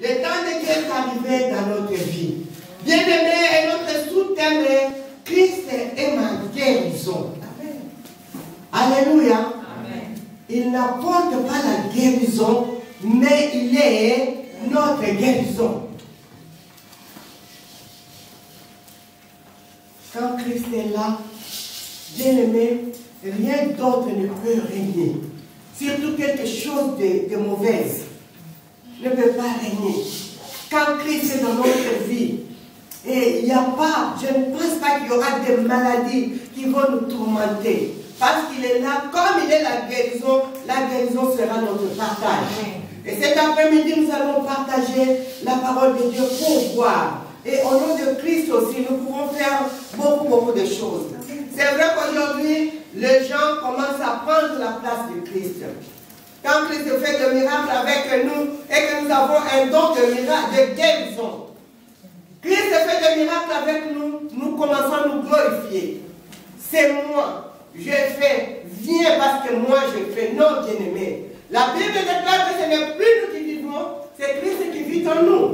Le temps de Dieu est arrivé dans notre vie. Bien-aimé, et notre sous-thème est Christ est ma guérison. Amen. Alléluia. Amen. Il n'apporte pas la guérison, mais il est notre guérison. Quand Christ est là, bien-aimé, rien d'autre ne peut régner. Surtout quelque chose de mauvais ne peut pas régner. Quand Christ est dans notre vie, et il n'y a pas, je ne pense pas qu'il y aura des maladies qui vont nous tourmenter. Parce qu'il est là, comme il est la guérison sera notre partage. Et cet après-midi, nous allons partager la parole de Dieu pour voir. Et au nom de Christ aussi, nous pouvons faire beaucoup de choses. C'est vrai qu'aujourd'hui, les gens commencent à prendre la place de Christ. Quand Christ fait des miracles avec nous et que nous avons un don de miracle, de guérison. Christ fait des miracles avec nous, nous commençons à nous glorifier. C'est moi, je fais, viens parce que moi je fais. Non, bien-aimé. La Bible déclare que ce n'est plus nous qui vivons, c'est Christ qui vit en nous.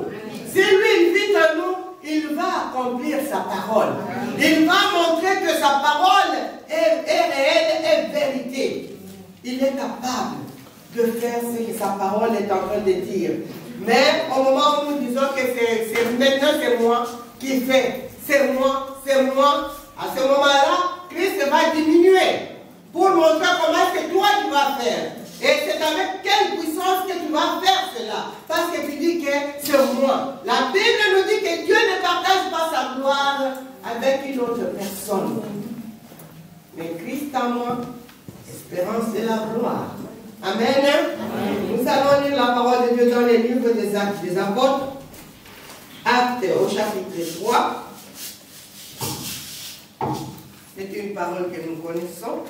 Si lui il vit en nous, il va accomplir sa parole. Il va montrer que sa parole est réelle, est vérité. Il est capable de faire ce que sa parole est en train de dire. Mais au moment où nous disons que maintenant c'est moi qui fais, c'est moi, à ce moment-là, Christ va diminuer pour montrer comment est-ce que toi tu vas faire. Et c'est avec quelle puissance que tu vas faire cela. Parce que tu dis que c'est moi. La Bible nous dit que Dieu ne partage pas sa gloire avec une autre personne. Mais Christ en moi, espérance de la gloire. Amen. Amen. Nous allons lire la parole de Dieu dans les livres des Actes des Apôtres. Actes au chapitre 3. C'est une parole que nous connaissons.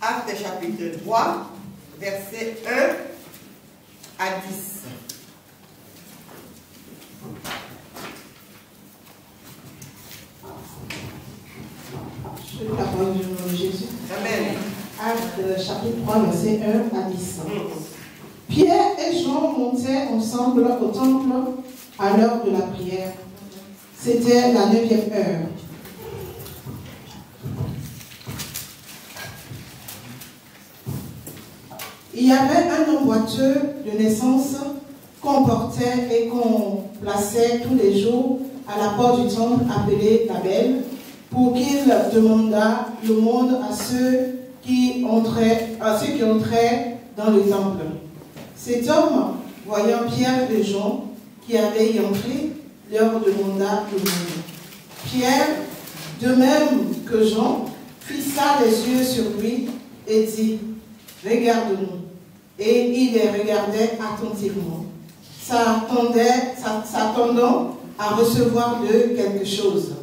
Actes chapitre 3, versets 1 à 10. Je lis la parole du nom de Jésus. Amen. Actes chapitre 3, versets 1 à 10. Pierre et Jean montaient ensemble au temple à l'heure de la prière. C'était la 9e heure. Il y avait un homme boiteux de naissance qu'on portait et qu'on plaçait tous les jours à la porte du temple appelé la Belle, pour qu'il demandât l'aumône à ceux qui entraient dans le temple. Cet homme, voyant Pierre et Jean qui allaient y entrer, leur demanda l'aumône. Pierre, de même que Jean, fixa les yeux sur lui et dit: regarde-nous. Et il les regardait attentivement, s'attendant à recevoir d'eux quelque chose.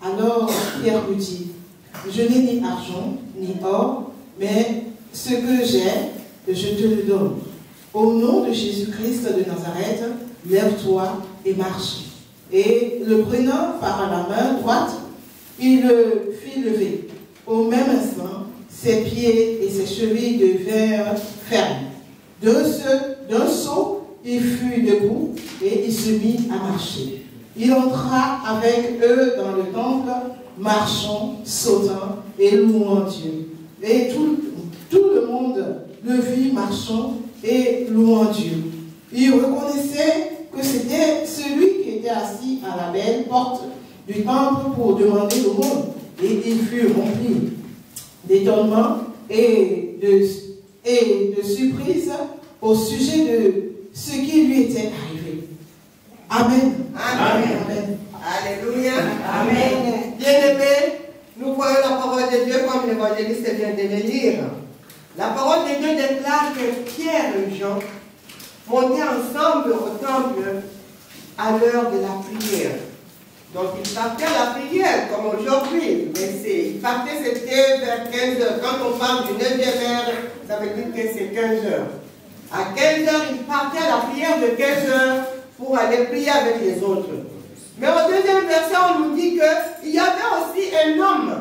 Alors Pierre lui dit: je n'ai ni argent, ni or, mais ce que j'ai, je te le donne. Au nom de Jésus-Christ de Nazareth, lève-toi et marche. Et le prenant par la main droite, il le fit lever. Au même instant, ses pieds et ses chevilles devinrent fermes. D'un saut, il fut debout et il se mit à marcher. Il entra avec eux dans le temple, marchant, sautant et louant Dieu. Et tout le monde le vit marchant et louant Dieu. Il reconnaissait que c'était celui qui était assis à la belle porte du temple pour demander l'aumône. Et il fut rempli d'étonnement et de surprise au sujet de ce qui lui était arrivé. Amen. Amen. Amen. Alléluia. Amen. Bien-aimés, nous voyons la parole de Dieu comme l'évangéliste vient de le lire. La parole de Dieu déclare que Pierre et Jean montaient ensemble au temple à l'heure de la prière. Donc ils partaient à la prière comme aujourd'hui. Mais ils partaient, c'était vers 15 h. Quand on parle du 9e heure, ça veut dire que c'est 15 h. À 15 h, ils partaient à la prière de 15 h pour aller prier avec les autres. Mais au deuxième verset, on nous dit qu'il y avait aussi un homme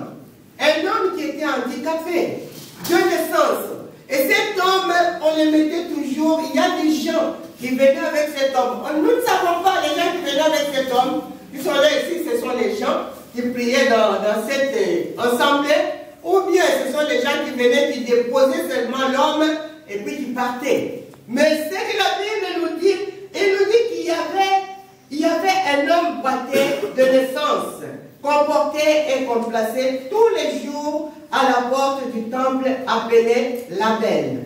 qui était handicapé. de naissance. Et cet homme, on le mettait toujours, il y a des gens qui venaient avec cet homme. Nous ne savons pas les gens qui venaient avec cet homme, qui sont là ici, ce sont les gens qui priaient dans cette assemblée, ou bien ce sont les gens qui venaient, qui déposaient seulement l'homme et puis qui partaient. Mais ce que la Bible nous dit, il nous dit qu'il y avait un homme boité de naissance, qu'on portait et qu'on plaçait tous les jours à la porte du temple appelé la Belle,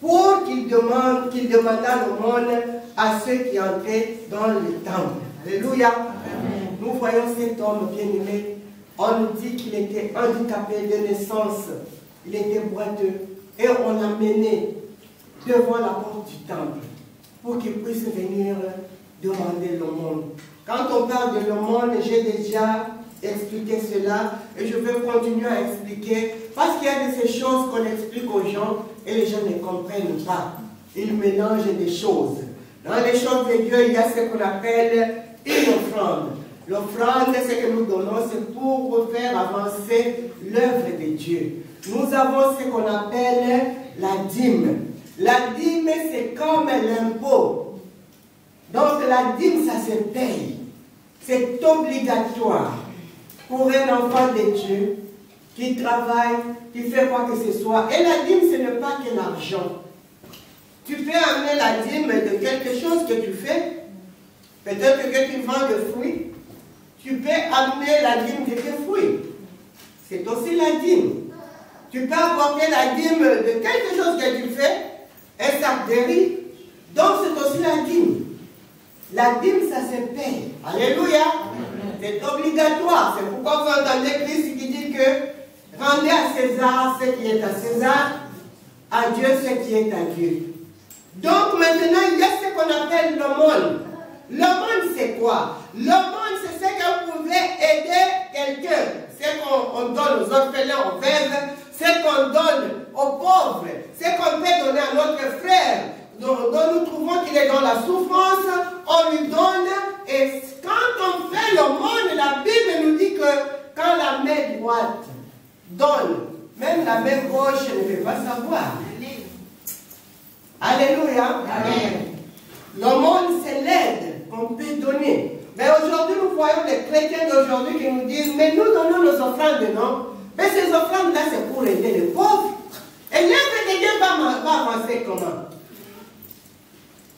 pour qu'il demandât l'aumône à ceux qui entraient dans le temple. Alléluia. Amen. Nous voyons cet homme bien-aimé. On nous dit qu'il était handicapé de naissance. Il était boiteux. Et on l'a mené devant la porte du temple pour qu'il puisse venir demander l'aumône. Quand on parle de l'aumône, j'ai déjà expliqué cela et je vais continuer à expliquer parce qu'il y a de ces choses qu'on explique aux gens et les gens ne comprennent pas. Ils mélangent des choses. Dans les choses de Dieu, il y a ce qu'on appelle une offrande. L'offrande, ce que nous donnons, c'est pour faire avancer l'œuvre de Dieu. Nous avons ce qu'on appelle la dîme. La dîme, c'est comme l'impôt. Donc la dîme, ça se paye. C'est obligatoire pour un enfant de Dieu qui travaille, qui fait quoi que ce soit. Et la dîme, ce n'est pas que l'argent. Tu peux amener la dîme de quelque chose que tu fais. Peut-être que tu vends des fruits. Tu peux amener la dîme de tes fruits. C'est aussi la dîme. Tu peux apporter la dîme de quelque chose que tu fais, un sac de riz. Donc c'est aussi la dîme. La dîme, ça se paye. Alléluia. C'est obligatoire. C'est pourquoi vous entendez Christ qui dit que rendez à César ce qui est à César, à Dieu ce qui est à Dieu. Donc maintenant, il y a ce qu'on appelle l'aumône. L'aumône, c'est quoi? L'aumône, c'est ce que vous pouvez aider quelqu'un. C'est qu'on donne aux orphelins, aux veuves, c'est qu'on donne aux pauvres, c'est qu'on peut donner à notre frère dont nous trouvons qu'il est dans la souffrance, on lui donne. Et quand on fait l'aumône, la Bible nous dit que quand la main droite donne, même la main gauche ne peut pas savoir. Alléluia. Amen. L'aumône, c'est l'aide qu'on peut donner. Mais aujourd'hui, nous voyons les chrétiens d'aujourd'hui qui nous disent, mais nous donnons nos offrandes, non? Mais ces offrandes-là, c'est pour aider les pauvres. Et l'œuvre de Dieu va avancer comment?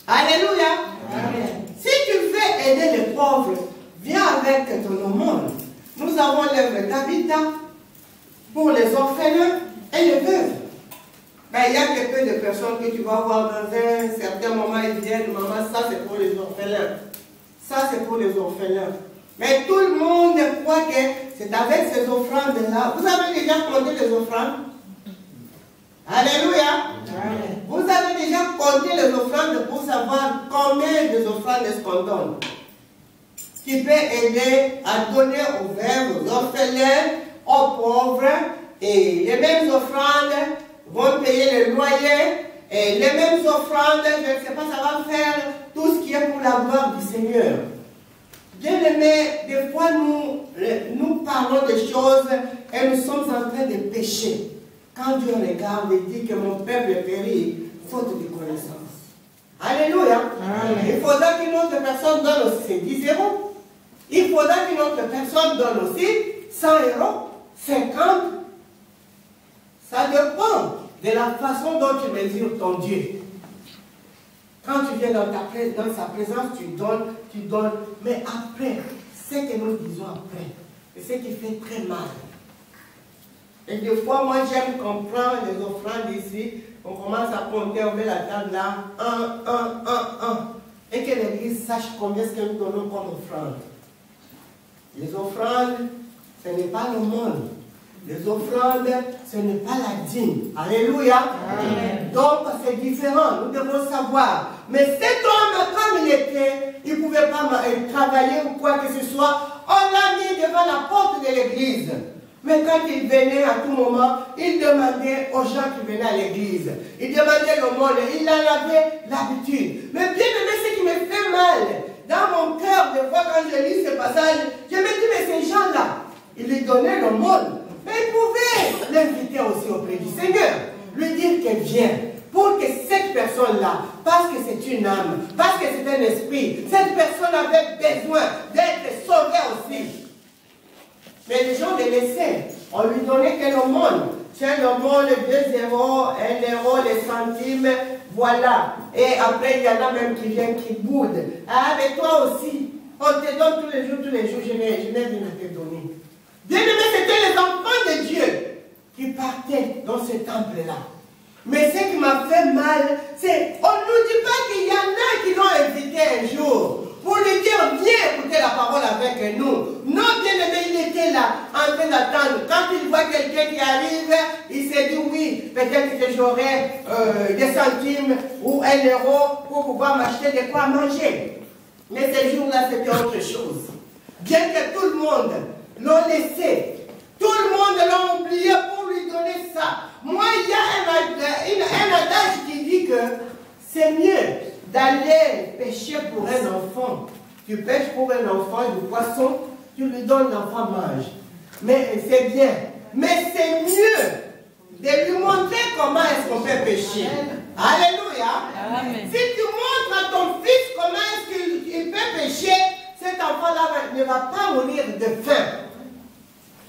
Alléluia. Amen. Si tu veux aider les pauvres, viens avec ton aumône. Nous avons l'œuvre d'habitat pour les orphelins et les veuves. Ben, il y a quelques de personnes que tu vas voir dans un certain moment, ils viennent, maman, ça c'est pour les orphelins. Ça c'est pour les orphelins. Mais tout le monde croit que c'est avec ces offrandes-là. Vous avez déjà compté les offrandes? Alléluia. Amen. Vous avez déjà compté les offrandes pour savoir combien de offrandes est-ce qu'on donne? Qui peut aider à donner aux veuves, aux orphelins, aux pauvres. Et les mêmes offrandes vont payer le loyer. Et les mêmes offrandes, je ne sais pas, ça va faire tout ce qui est pour la gloire du Seigneur. Bien aimé, des fois nous parlons des choses et nous sommes en train de pécher. Quand Dieu regarde et dit que mon peuple périt, faute de connaissance. Alléluia. Amen. Il faudra qu'une autre personne donne aussi 10 euros. Il faudra qu'une autre personne donne aussi 100 euros, 50. Ça dépend de la façon dont tu mesures ton Dieu. Quand tu viens dans sa présence, tu donnes. Mais après, ce que nous disons après, c'est ce qui fait très mal. Et des fois, moi, j'aime qu'on prend les offrandes ici, on commence à compter, on met la table là, 1. Et que l'Église sache combien est-ce que nous donnons comme offrande. Les offrandes, ce n'est pas le monde. Les offrandes, ce n'est pas la dîme. Alléluia. Amen. Donc, c'est différent. Nous devons savoir. Mais cet homme, comme il était, il ne pouvait pas travailler ou quoi que ce soit. On l'a mis devant la porte de l'église. Mais quand il venait à tout moment, il demandait aux gens qui venaient à l'église. Il demandait le monde. Il en avait l'habitude. Mais bien aimé, ce qui me fait mal, dans mon cœur, des fois quand je lis ce passage, je me dis, mais ces gens-là, ils lui donnaient le monde. Mais il pouvait l'inviter aussi auprès du Seigneur, lui dire qu'elle vient, pour que cette personne-là, parce que c'est une âme, parce que c'est un esprit, cette personne avait besoin d'être sauvée aussi. Mais les gens les laissaient. On lui donnait que l'aumône. Tiens, l'aumône, 2 euros, 1 euro, les centimes, voilà. Et après, il y en a même qui viennent, qui boudent. Ah, mais toi aussi, on te donne tous les jours, je n'ai rien à te donner. Bien aimé, c'était les enfants de Dieu qui partaient dans ce temple-là. Mais ce qui m'a fait mal, c'est, on ne nous dit pas qu'il y en a qui l'ont invité un jour pour lui dire, viens écouter la parole avec nous. Non, bien aimé, il était là, en train d'attendre. Quand il voit quelqu'un qui arrive, il s'est dit, oui, peut-être que j'aurai des centimes ou 1 euro pour pouvoir m'acheter de quoi manger. Mais ce jour-là, c'était autre chose. Bien que tout le monde l'ont laissé, tout le monde l'a oublié pour lui donner ça. Moi, il y a un adage qui dit que c'est mieux d'aller pêcher pour un enfant. Tu pêches pour un enfant du poisson, tu lui donnes, l'enfant mange. Mais c'est bien. Mais c'est mieux de lui montrer comment est-ce qu'on peut pêcher. Alléluia. Amen. Si tu montres à ton fils comment est-ce qu'il peut pêcher, cet enfant-là ne va pas mourir de faim.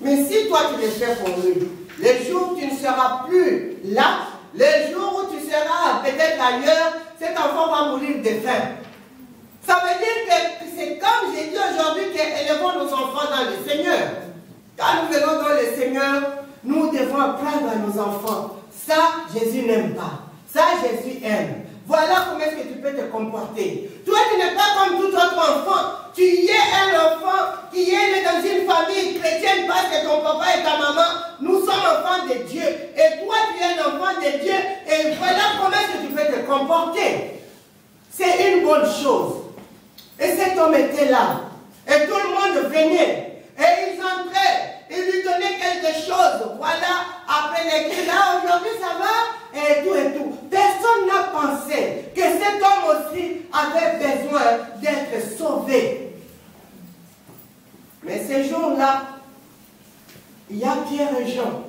Mais si toi tu le fais pour lui, les jours où tu ne seras plus là, les jours où tu seras peut-être ailleurs, cet enfant va mourir de faim. Ça veut dire que c'est comme j'ai dit aujourd'hui qu'élevons nos enfants dans le Seigneur. Quand nous venons dans le Seigneur, nous devons apprendre à nos enfants. Ça, Jésus n'aime pas. Ça, Jésus aime. Voilà comment est-ce que tu peux te comporter. Toi, tu n'es pas comme tout autre enfant. Tu es un enfant qui est né dans une famille chrétienne parce que ton papa et ta maman, nous sommes enfants de Dieu. Et toi, tu es un enfant de Dieu. Et voilà comment est-ce que tu peux te comporter. C'est une bonne chose. Et cet homme était là. Et tout le monde venait. Et ils entraient. Ils lui donnaient quelque chose. Voilà, après l'église, là, aujourd'hui ça va, et tout et tout. Personne n'a pensé que cet homme aussi avait besoin d'être sauvé. Mais ces jours-là, il y a Pierre et Jean.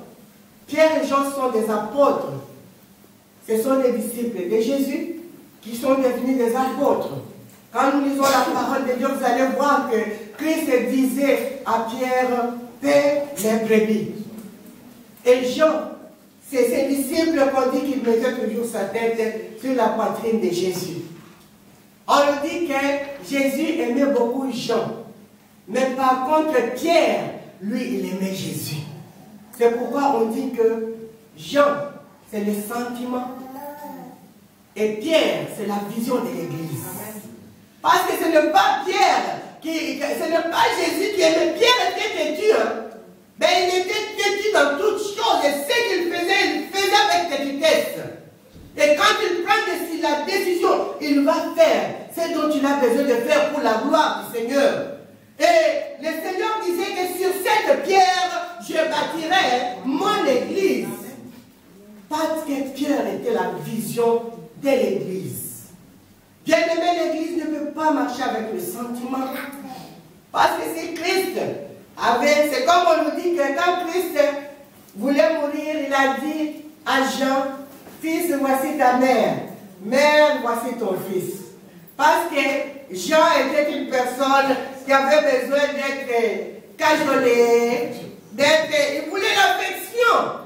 Pierre et Jean sont des apôtres. Ce sont des disciples de Jésus qui sont devenus des apôtres. Quand nous lisons la parole de Dieu, vous allez voir que Christ disait à Pierre, paix les brebis. Et Jean, c'est ses disciples qu'on dit qu'il mettait toujours sa tête sur la poitrine de Jésus. On nous dit que Jésus aimait beaucoup Jean. Mais par contre, Pierre, lui, il aimait Jésus. C'est pourquoi on dit que Jean, c'est le sentiment. Et Pierre, c'est la vision de l'Église. Parce que ce n'est pas Pierre, ce n'est pas Jésus qui aimait. Pierre était têtu. Mais il était têtu dans toutes choses. Et ce qu'il faisait avec têtutesse. Et quand il prend la décision, il va faire ce dont il a besoin de faire pour la gloire du Seigneur. Et le Seigneur disait que sur cette pierre, je bâtirai mon église. Parce que Pierre était la vision de l'église. Bien aimé, l'église ne peut pas marcher avec le sentiment. Parce que c'est Christ. C'est comme on nous dit que quand Christ voulait mourir, il a dit à Jean, fils, voici ta mère. Mère, voici ton fils. Parce que Jean était une personne qui avait besoin d'être cajolée, il voulait l'affection.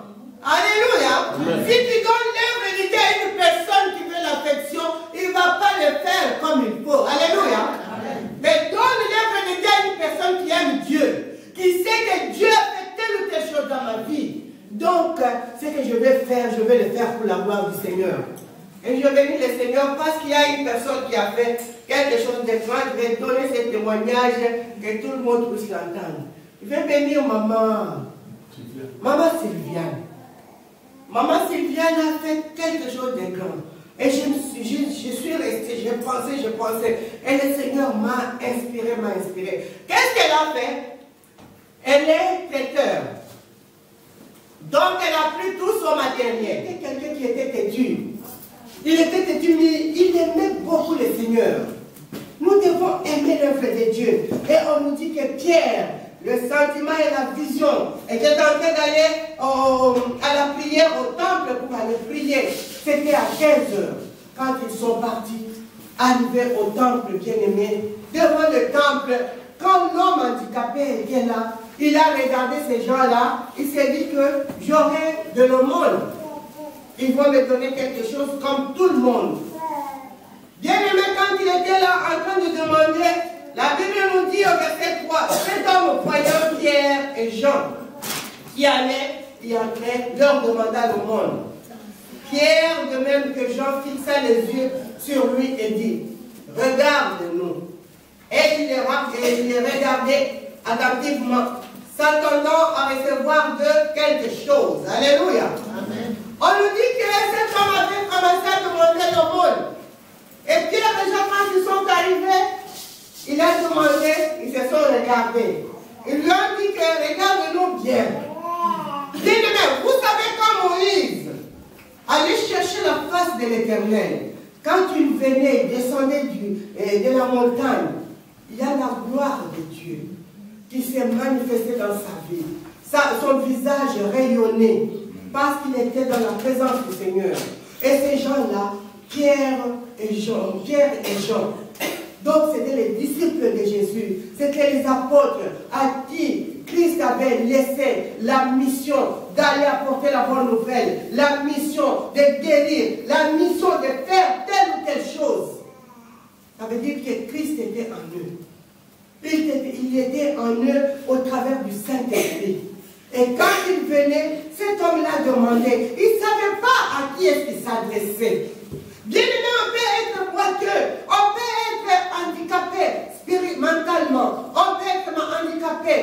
Alléluia. Si tu donnes l'hérédité à une personne qui veut l'affection, il ne va pas le faire comme il faut. Alléluia. Amen. Mais donne l'hérédité à une personne qui aime Dieu, qui sait que Dieu a fait telle ou telle chose dans ma vie. Donc, ce que je vais faire, je vais le faire pour la gloire du Seigneur. Et je bénis le Seigneur parce qu'il y a une personne qui a fait quelque chose de grand. Je vais donner ce témoignage que tout le monde puisse l'entendre. Je vais bénir maman. Maman Sylviane. Maman Sylviane a fait quelque chose de grand. Et je suis restée, je pensais. Et le Seigneur m'a inspiré. Qu'est-ce qu'elle a fait? Elle est traiteur. Donc elle a pris tout son matériel. C'était quelqu'un qui était têtu. Il était têtu, mais il aimait beaucoup le Seigneur. Nous devons aimer l'œuvre de Dieu. Et on nous dit que Pierre, le sentiment et la vision. Était en train d'aller à la prière au temple pour aller prier. C'était à 15 heures. Quand ils sont partis, arrivés au temple, bien-aimé, devant le temple, quand l'homme handicapé était là, il a regardé ces gens-là, il s'est dit que j'aurai de l'aumône. Ils vont me donner quelque chose comme tout le monde. Bien-aimé, quand il était là en train de demander, la Bible nous dit au verset 3, cet homme voyant Pierre et Jean qui allaient y entrer, leur demanda l'aumône. Pierre, de même que Jean, fixa les yeux sur lui et dit, regarde-nous. Et il les regardait attentivement, s'attendant à recevoir de quelque chose. Alléluia. Amen. On nous dit que cet homme avait commencé à demander l'aumône. Et Pierre et Jean, quand ils sont arrivés, il a demandé, ils se sont regardés. Ils lui ont dit que regarde-nous bien. Bien-aimé, vous savez quand Moïse allait chercher la face de l'Éternel, quand il venait, descendait de la montagne, il y a la gloire de Dieu qui s'est manifestée dans sa vie. Son visage rayonnait parce qu'il était dans la présence du Seigneur. Et ces gens-là, Pierre et Jean. Donc c'était les disciples de Jésus, c'était les apôtres à qui Christ avait laissé la mission d'aller apporter la bonne nouvelle, la mission de guérir, la mission de faire telle ou telle chose. Ça veut dire que Christ était en eux. Il était en eux au travers du Saint-Esprit. Et quand il venait, cet homme-là demandait, il ne savait pas à qui est-ce qu'il s'adressait. Bien-aimé, on peut être boiteux, on peut être handicapé mentalement, on peut être handicapé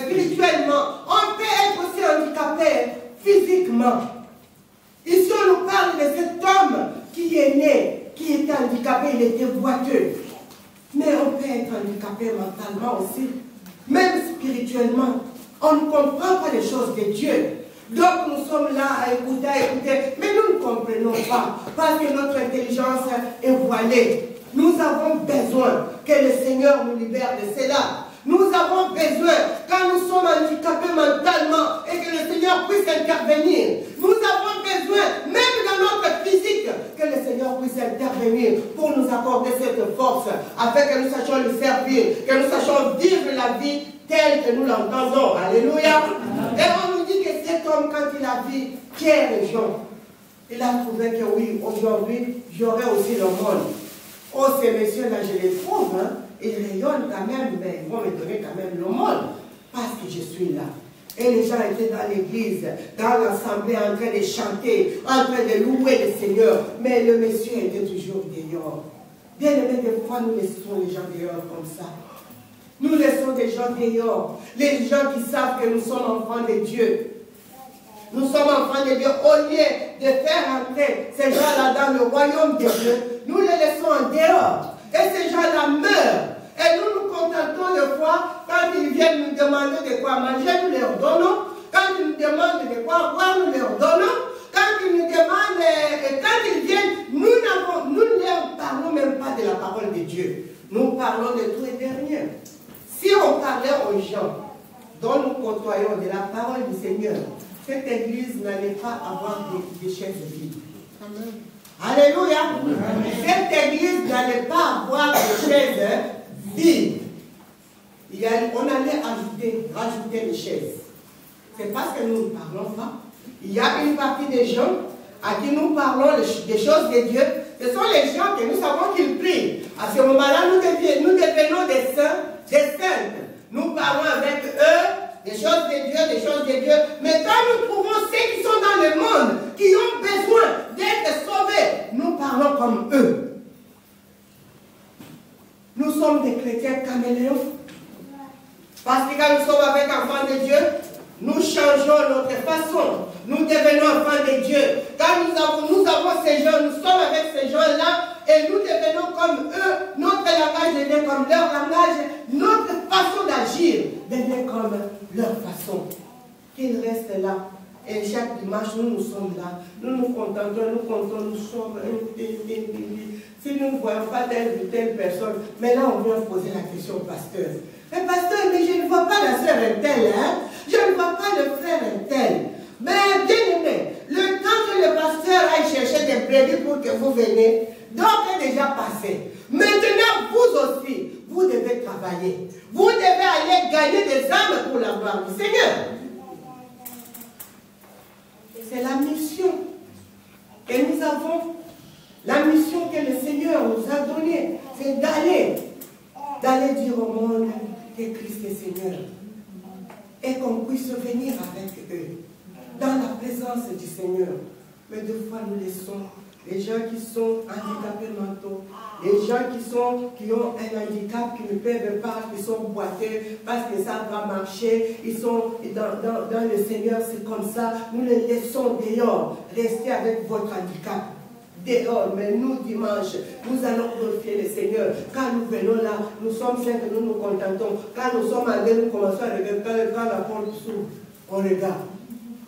spirituellement, on peut être aussi handicapé physiquement. Ici, on nous parle de cet homme qui est né, qui était handicapé, il était boiteux. Mais on peut être handicapé mentalement aussi, même spirituellement. On ne comprend pas les choses de Dieu. Donc nous sommes là à écouter, mais nous ne comprenons pas, parce que notre intelligence est voilée. Nous avons besoin que le Seigneur nous libère de cela. Nous avons besoin, quand nous sommes handicapés mentalement, et que le Seigneur puisse intervenir. Nous avons besoin, même dans notre physique, que le Seigneur puisse intervenir pour nous accorder cette force, afin que nous sachions le servir, que nous sachions vivre la vie telle que nous l'entendons. Alléluia. Et on nous dit que cet homme, quand il a vu Pierre et Jean, il a trouvé que oui, aujourd'hui, j'aurai aussi le monde. Oh, ces messieurs-là, je les trouve, hein, ils rayonnent quand même, mais ils vont me donner quand même le monde, parce que je suis là. Et les gens étaient dans l'église, dans l'assemblée, en train de chanter, en train de louer le Seigneur, mais le monsieur était toujours dehors. Bien aimé, des fois, nous laissons les gens dehors comme ça. Nous laissons des gens dehors, les gens qui savent que nous sommes enfants de Dieu. Nous sommes enfants de Dieu. Au lieu de faire entrer ces gens-là dans le royaume de Dieu, nous les laissons en dehors. Et ces gens-là meurent. Et nous nous contentons de fois, quand ils viennent nous demander de quoi manger, nous leur donnons. Quand ils nous demandent de quoi boire, nous leur donnons. Quand ils nous demandent, quand ils viennent, nous ne leur parlons même pas de la parole de Dieu. Nous parlons de tout et de rien. Si on parlait aux gens dont nous côtoyons de la parole du Seigneur, cette église n'allait pas avoir des chaises vides. Amen. Alléluia. Amen. Cette église n'allait pas avoir des chaises vides. On allait rajouter des chaises. C'est parce que nous ne parlons pas. Il y a une partie des gens à qui nous parlons des choses de Dieu. Ce sont les gens que nous savons qu'ils prient. À ce moment-là, nous devenons des saints, des saintes. Nous parlons avec eux des choses de Dieu. Mais quand nous trouvons ceux qui sont dans le monde, qui ont besoin d'être sauvés, nous parlons comme eux. Nous sommes des chrétiens caméléons. Parce que quand nous sommes avec enfants de Dieu, nous changeons notre façon. Nous devenons enfants de Dieu. Quand nous avons ces gens, nous sommes avec ces gens-là, et nous devenons comme eux. Notre langage devient comme leur langage. Notre façon d'agir devient comme leur façon. Qu'ils restent là. Et chaque dimanche, nous sommes là. Nous nous contentons, nous sommes. Si nous ne voyons pas telle ou telle personne, mais là, on vient poser la question au pasteur. Mais pasteur, mais je ne vois pas la sœur un-telle, hein? Je ne vois pas le frère un-tel. Mais bien aimé, le temps que le pasteur aille chercher des brebis pour que vous veniez, donc est déjà passé. Maintenant, vous aussi, vous devez travailler. Vous devez aller gagner des âmes pour la gloire du Seigneur. Et c'est la mission que nous avons. La mission que le Seigneur nous a donnée, c'est d'aller dire au monde que Christ est Seigneur. Et qu'on puisse venir avec eux, dans la présence du Seigneur. Mais deux fois nous laissons les gens qui sont handicapés mentaux, les gens qui ont un handicap, qui ne peuvent pas, qui sont boiteux, parce que ça va marcher, ils sont dans le Seigneur, c'est comme ça, nous les laissons dehors, restez avec votre handicap. Dehors, mais nous, dimanche, nous allons glorifier le Seigneur. Quand nous venons là, nous sommes cinq, nous nous contentons. Quand nous sommes en deux, nous commençons à regarder, quand la porte s'ouvre, on regarde.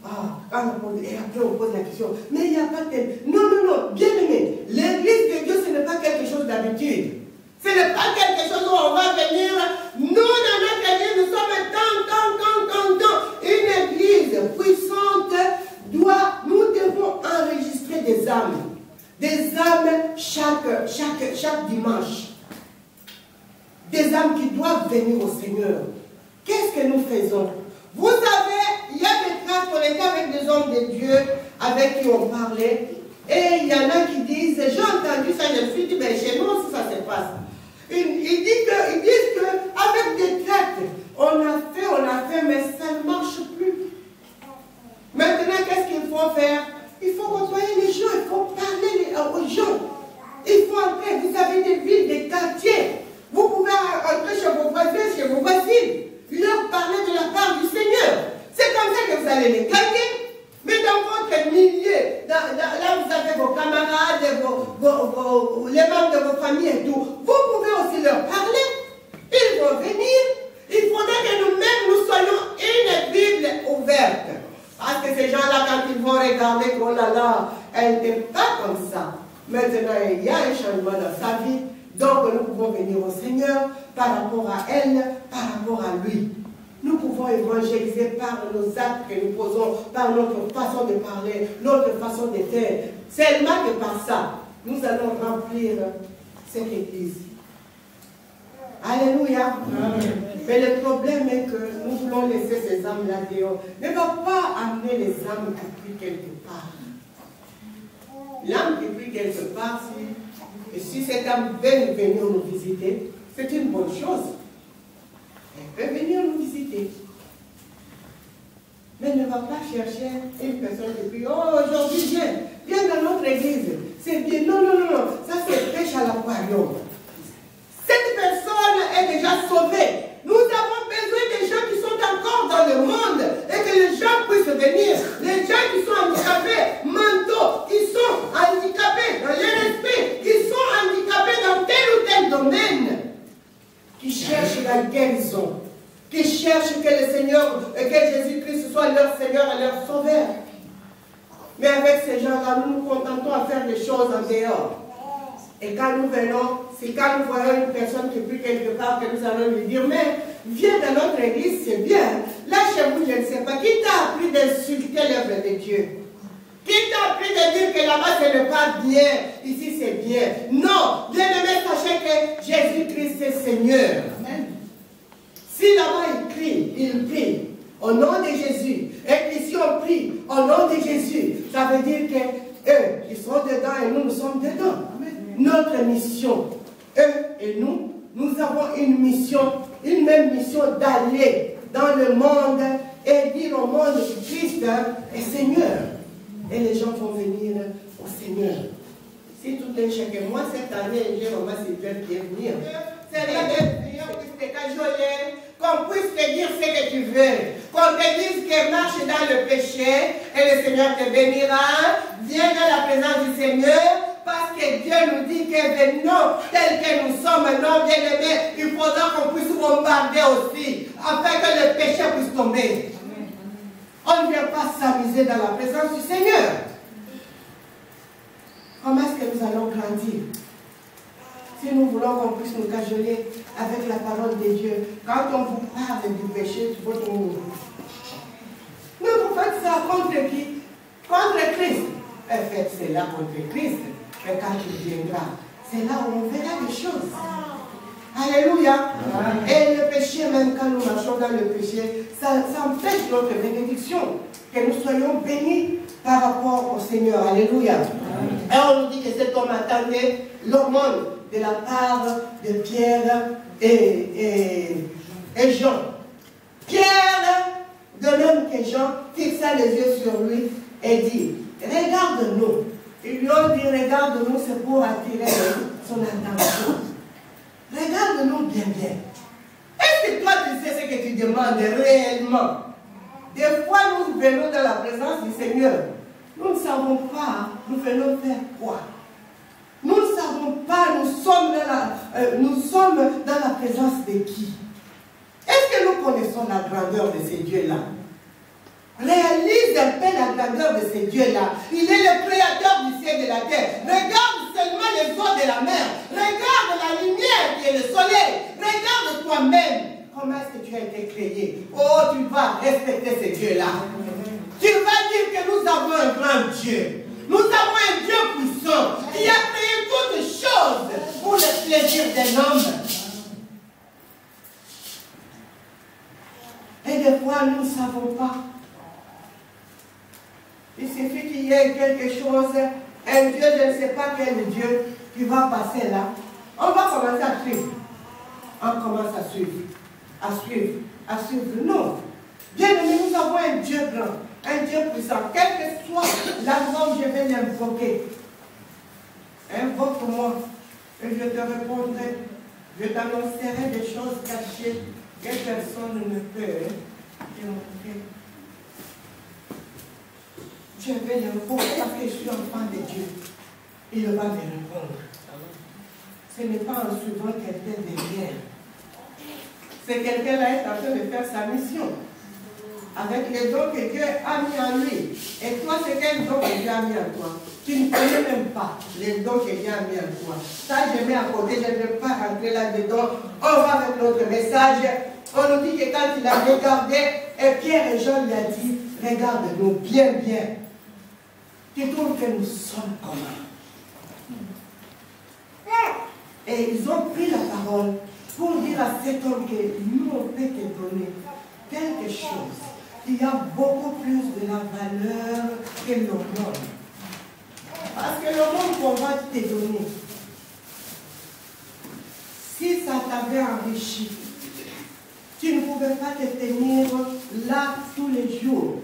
Ah, quand la porte, et après on pose la question, mais il n'y a pas tel. Non, non, non, bien aimé, l'église de Dieu, ce n'est pas quelque chose d'habitude. Ce n'est pas quelque chose où on va venir. Nous, dans notre église, nous sommes tant. Une église puissante nous devons enregistrer des âmes. Des âmes chaque dimanche. Des âmes qui doivent venir au Seigneur. Qu'est-ce que nous faisons? Vous savez, il y a des traces qu'on était avec des hommes de Dieu avec qui on parlait. Et il y en a qui disent, j'ai entendu ça, je me suis dit, mais chez nous aussi ça se passe. Ils disent qu'avec des traites, on a fait, mais ça ne marche plus. Maintenant, qu'est-ce qu'il faut faire? Il faut côtoyer les gens, il faut parler aux gens. Il faut entrer, vous avez des villes, des quartiers. Vous pouvez entrer chez vos voisins, chez vos voisines, leur parler de la part du Seigneur. C'est comme ça que vous allez les gagner. Mais dans votre milieu, là vous avez vos camarades, les membres de vos familles et tout, vous pouvez aussi leur parler. Ils vont venir. Il faudrait que nous-mêmes, nous soyons une Bible ouverte. Parce que ces gens-là, quand ils vont regarder, oh là là, elle n'était pas comme ça. Maintenant, il y a un changement dans sa vie. Donc, nous pouvons venir au Seigneur par rapport à elle, par rapport à lui. Nous pouvons évangéliser par nos actes que nous posons, par notre façon de parler, notre façon de faire. Seulement que par ça, nous allons remplir cette église. Alléluia. Amen. Mais le problème est que nous voulons laisser ces âmes-là dehors. Ne va pas amener les âmes qui prient quelque part. L'âme qui prie quelque part, si cette âme veut venir nous visiter, c'est une bonne chose. Elle peut venir nous visiter. Mais ne va pas chercher une personne qui prie. Oh, aujourd'hui, viens dans notre église. C'est bien. Non, non, non, non. Ça, c'est pêche à l'aquarium. Cette personne est déjà sauvée. Nous avons besoin des gens qui sont encore dans le monde et que les gens puissent venir. Les gens qui sont handicapés mentaux, qui sont handicapés dans leur esprit, qui sont handicapés dans tel ou tel domaine, qui cherchent la guérison, qui cherchent que le Seigneur, que Jésus-Christ soit leur Seigneur et leur Sauveur. Mais avec ces gens-là, nous nous contentons à faire des choses en dehors. Et quand nous venons, c'est quand nous voyons une personne qui prie quelque part que nous allons lui dire, mais viens dans notre église, c'est bien. Là chez vous, je ne sais pas, qui t'a appris d'insulter l'œuvre de Dieu? Qui t'a appris de dire que là-bas ce n'est pas bien, ici c'est bien? Non, bien aimé, sachez que Jésus-Christ est Seigneur. Amen. Si là-bas il prie au nom de Jésus, et ici on prie au nom de Jésus, ça veut dire que eux, ils sont dedans et nous sommes dedans. Notre mission, eux et nous, nous avons une mission, une même mission d'aller dans le monde et dire au monde que Christ est Seigneur. Et les gens vont venir au Seigneur. Si tout est chacun, moi cette année, j'ai vraiment bien venir. C'est rien de Seigneur puisse te cajoler, qu'on puisse te dire ce que tu veux, qu'on te dise que marche dans le péché et le Seigneur te bénira. Viens dans la présence du Seigneur. Parce que Dieu nous dit que venons tels que nous sommes, non bien aimés, il faudra qu'on puisse bombarder aussi, afin que le péché puisse tomber. On ne vient pas s'amuser dans la présence du Seigneur. Comment est-ce que nous allons grandir? Si nous voulons qu'on puisse nous cajoler avec la parole de Dieu, quand on vous parle du péché, il faut qu'on nous. Mais vous faites ça contre qui? Contre Christ. Faites cela contre Christ. Et quand il viendra, c'est là où on verra des choses. Alléluia. Et le péché, même quand nous marchons dans le péché, ça empêche notre bénédiction. Que nous soyons bénis par rapport au Seigneur. Alléluia. Et on nous dit que cet homme attendait l'aumône de la part de Pierre et Jean. Pierre, de même que Jean, fixa les yeux sur lui et dit, regarde-nous. Ils lui ont dit, regarde-nous, c'est pour attirer son attention. Regarde-nous bien, bien. Est-ce que toi, tu sais ce que tu demandes réellement? Des fois, nous venons dans la présence du Seigneur. Nous ne savons pas, nous venons faire quoi? Nous ne savons pas, nous sommes dans la présence de qui? Est-ce que nous connaissons la grandeur de ces dieux-là? Réalise un peu la grandeur de ces dieux-là. Il est le créateur du ciel et de la terre. Regarde seulement les eaux de la mer. Regarde la lumière qui est le soleil. Regarde toi-même. Comment est-ce que tu as été créé? Oh, tu vas respecter ces dieux-là. Tu vas dire que nous avons un grand Dieu. Nous avons un Dieu puissant qui a créé toutes choses pour le plaisir d'un homme. Et des fois, nous ne savons pas. Il suffit qu'il y ait quelque chose, un Dieu, je ne sais pas quel Dieu, qui va passer là. On va commencer à suivre. On commence à suivre. À suivre. À suivre. Non. Bien aimé, nous avons un Dieu grand, un Dieu puissant. Quel que soit l'endroit où je vais l'invoquer, invoque-moi et je te répondrai. Je t'annoncerai des choses cachées que personne ne peut démontrer. Je vais l'invoquer parce que je suis enfant de Dieu. Il va me répondre. Ce n'est pas en suivant quelqu'un derrière. C'est quelqu'un-là est en train de faire sa mission. Avec les dons que Dieu a mis en lui. Et toi, c'est quel don que Dieu a mis en toi? Tu ne connais même pas les dons que Dieu a mis en toi. Ça, je mets à côté, je ne vais pas rentrer là-dedans. On va avec notre message. On nous dit que quand il a regardé, et Pierre et Jean lui a dit, regarde-nous bien, bien. Tu trouves que nous sommes comment? Et ils ont pris la parole pour dire à cet homme que nous, on peut te donner quelque chose qui a beaucoup plus de la valeur que le monde. Parce que le monde qu'on va te donner, si ça t'avait enrichi, tu ne pouvais pas te tenir là tous les jours.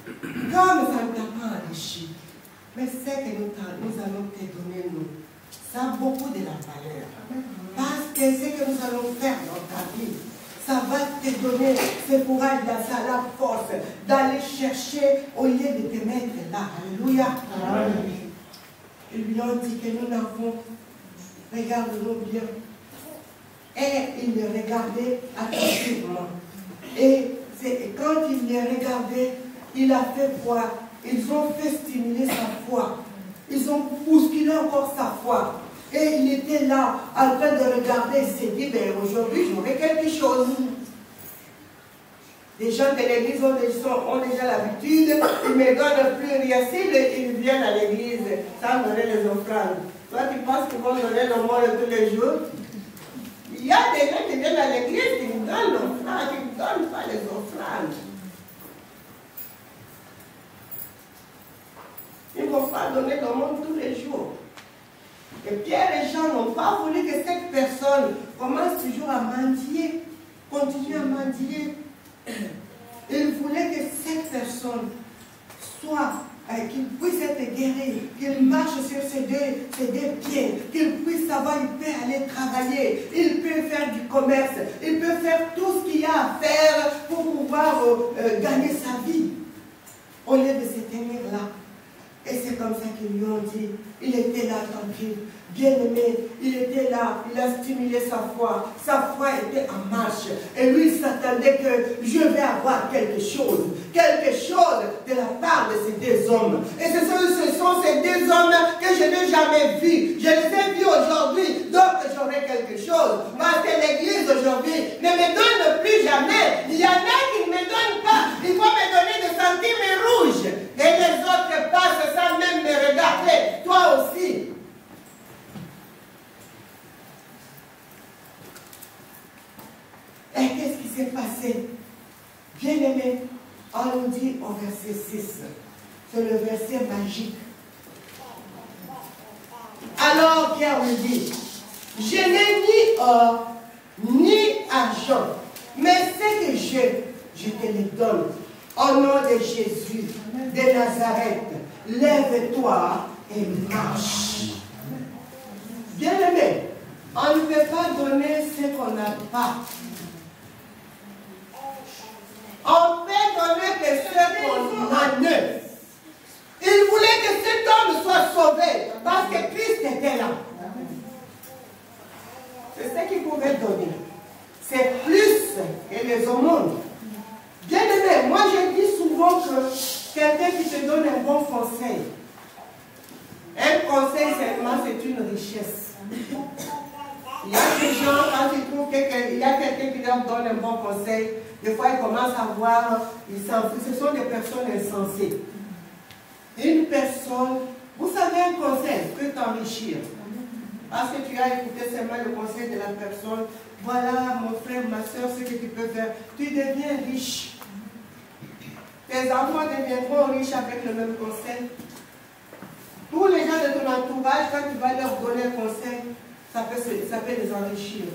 Comme ça ne t'a pas enrichi, mais c'est que nous allons te donner, nous, ça a beaucoup de la valeur. Parce que ce que nous allons faire dans ta vie, ça va te donner ce courage, la force d'aller chercher au lieu de te mettre là. Alléluia. Ils lui ont dit que nous n'avons, regarde-nous bien. Et il les regardait attentivement. Et quand il les regardait, il a fait foi. Ils ont fait stimuler sa foi. Ils ont bousculé encore sa foi. Et il était là, en train de regarder, il s'est dit, ben aujourd'hui j'aurai quelque chose. Les gens de l'église ont déjà l'habitude, ils ne me donnent plus rien. S'ils viennent à l'église sans donner les offrandes, toi tu penses qu'ils vont donner l'aumône tous les jours? Il y a des gens qui viennent à l'église qui nous donnent l'offrande, qui ne donnent pas les offrandes. Ils ne vont pas donner l'aumône tous les jours. Et Pierre et Jean n'ont pas voulu que cette personne commence toujours à mendier, continue à mendier. Ils voulaient que cette personne soit, qu'il puisse être guéri, qu'il marche sur ses deux pieds, qu'il puisse savoir, il peut aller travailler, il peut faire du commerce, il peut faire tout ce qu'il y a à faire pour pouvoir gagner sa vie, au lieu de se tenir là. Et c'est comme ça qu'ils lui ont dit, il était là tranquille, bien aimé, il était là, il a stimulé sa foi était en marche. Et lui, il s'attendait que je vais avoir quelque chose de la part de ces deux hommes. Et ce sont ces deux hommes que je n'ai jamais vus. Je les ai vus aujourd'hui, donc j'aurai quelque chose. Parce que l'église aujourd'hui ne me donne plus jamais. Il y en a qui ne me donnent pas. Il faut me donner des centimes rouges. Et les autres passent sans même me regarder. Toi aussi. Et qu'est-ce qui s'est passé? Bien-aimé, on nous dit au verset 6. C'est le verset magique. Alors Pierre me dit, je n'ai ni or, ni argent, mais ce que j'ai, je te le donne. Au nom de Jésus de Nazareth, lève-toi et marche. Bien-aimé, on ne peut pas donner ce qu'on n'a pas. On peut donner que ce qu'on a neuf. Il voulait que cet homme soit sauvé parce que Christ était là. C'est ce qu'il pouvait donner. C'est plus que les aumônes. Bien aimé, moi je dis souvent que quelqu'un qui te donne un bon conseil, un conseil seulement c'est une richesse. Il y a des gens, quand ils trouvent qu'il y a quelqu'un qui leur donne un bon conseil, des fois ils commencent à voir, ce sont des personnes insensées. Une personne, vous savez, un conseil peut t'enrichir. Parce que tu as écouté seulement le conseil de la personne. Voilà, mon frère, ma soeur, ce que tu peux faire. Tu deviens riche. Tes enfants deviendront riches avec le même conseil. Tous les gens de ton entourage, quand tu vas leur donner un conseil, ça peut les enrichir.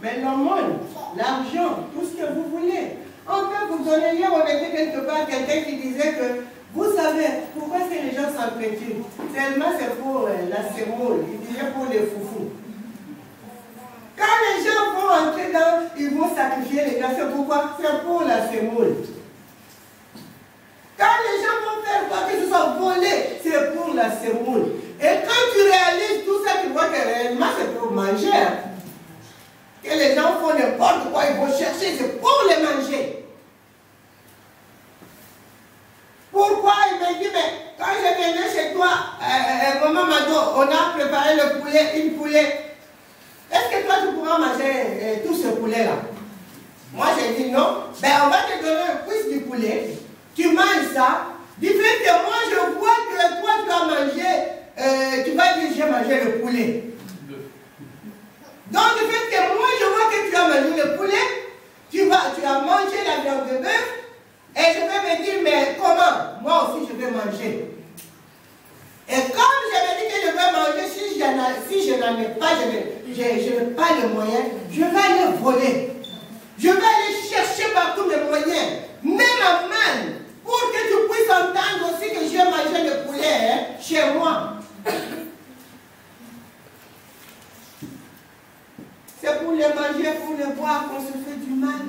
Mais l'aumône, l'argent, tout ce que vous voulez. On peut vous donner, hier on était quelque part quelqu'un qui disait que vous savez, pourquoi est-ce que les gens s'entretuent? Tellement c'est pour la sémoule, il disait pour les foufous. Quand les gens vont entrer dans, ils vont sacrifier les gars, c'est pourquoi? C'est pour la sémoule. Quand les gens vont faire quoi que ce soit volé, c'est pour la sémoule. Et quand tu réalises tout ça, tu vois que réellement c'est pour manger. Que les gens font n'importe quoi, ils vont chercher, c'est pour les manger. Pourquoi? Il me dit, mais quand je venais chez toi, maman m'a dit, on a préparé le poulet, une poulet. Est-ce que toi tu pourras manger tout ce poulet-là? Moi j'ai dit non. Ben on va te donner un cuisse du poulet. Tu manges ça. Du fait que moi je vois que toi tu as mangé, tu vas dire j'ai mangé le poulet. Donc du fait que moi je vois que tu as mangé le poulet, tu as mangé la viande de bœuf. Et je vais me dire, mais comment? Moi aussi, je vais manger. Et comme je me dis que je vais manger, si je n'en ai pas, je n'ai pas les moyens, je vais aller voler. Je vais aller chercher par tous mes moyens, même à mal, pour que tu puisses entendre aussi que j'ai mangé le poulet chez moi. C'est pour les manger, pour les boire qu'on se fait du mal.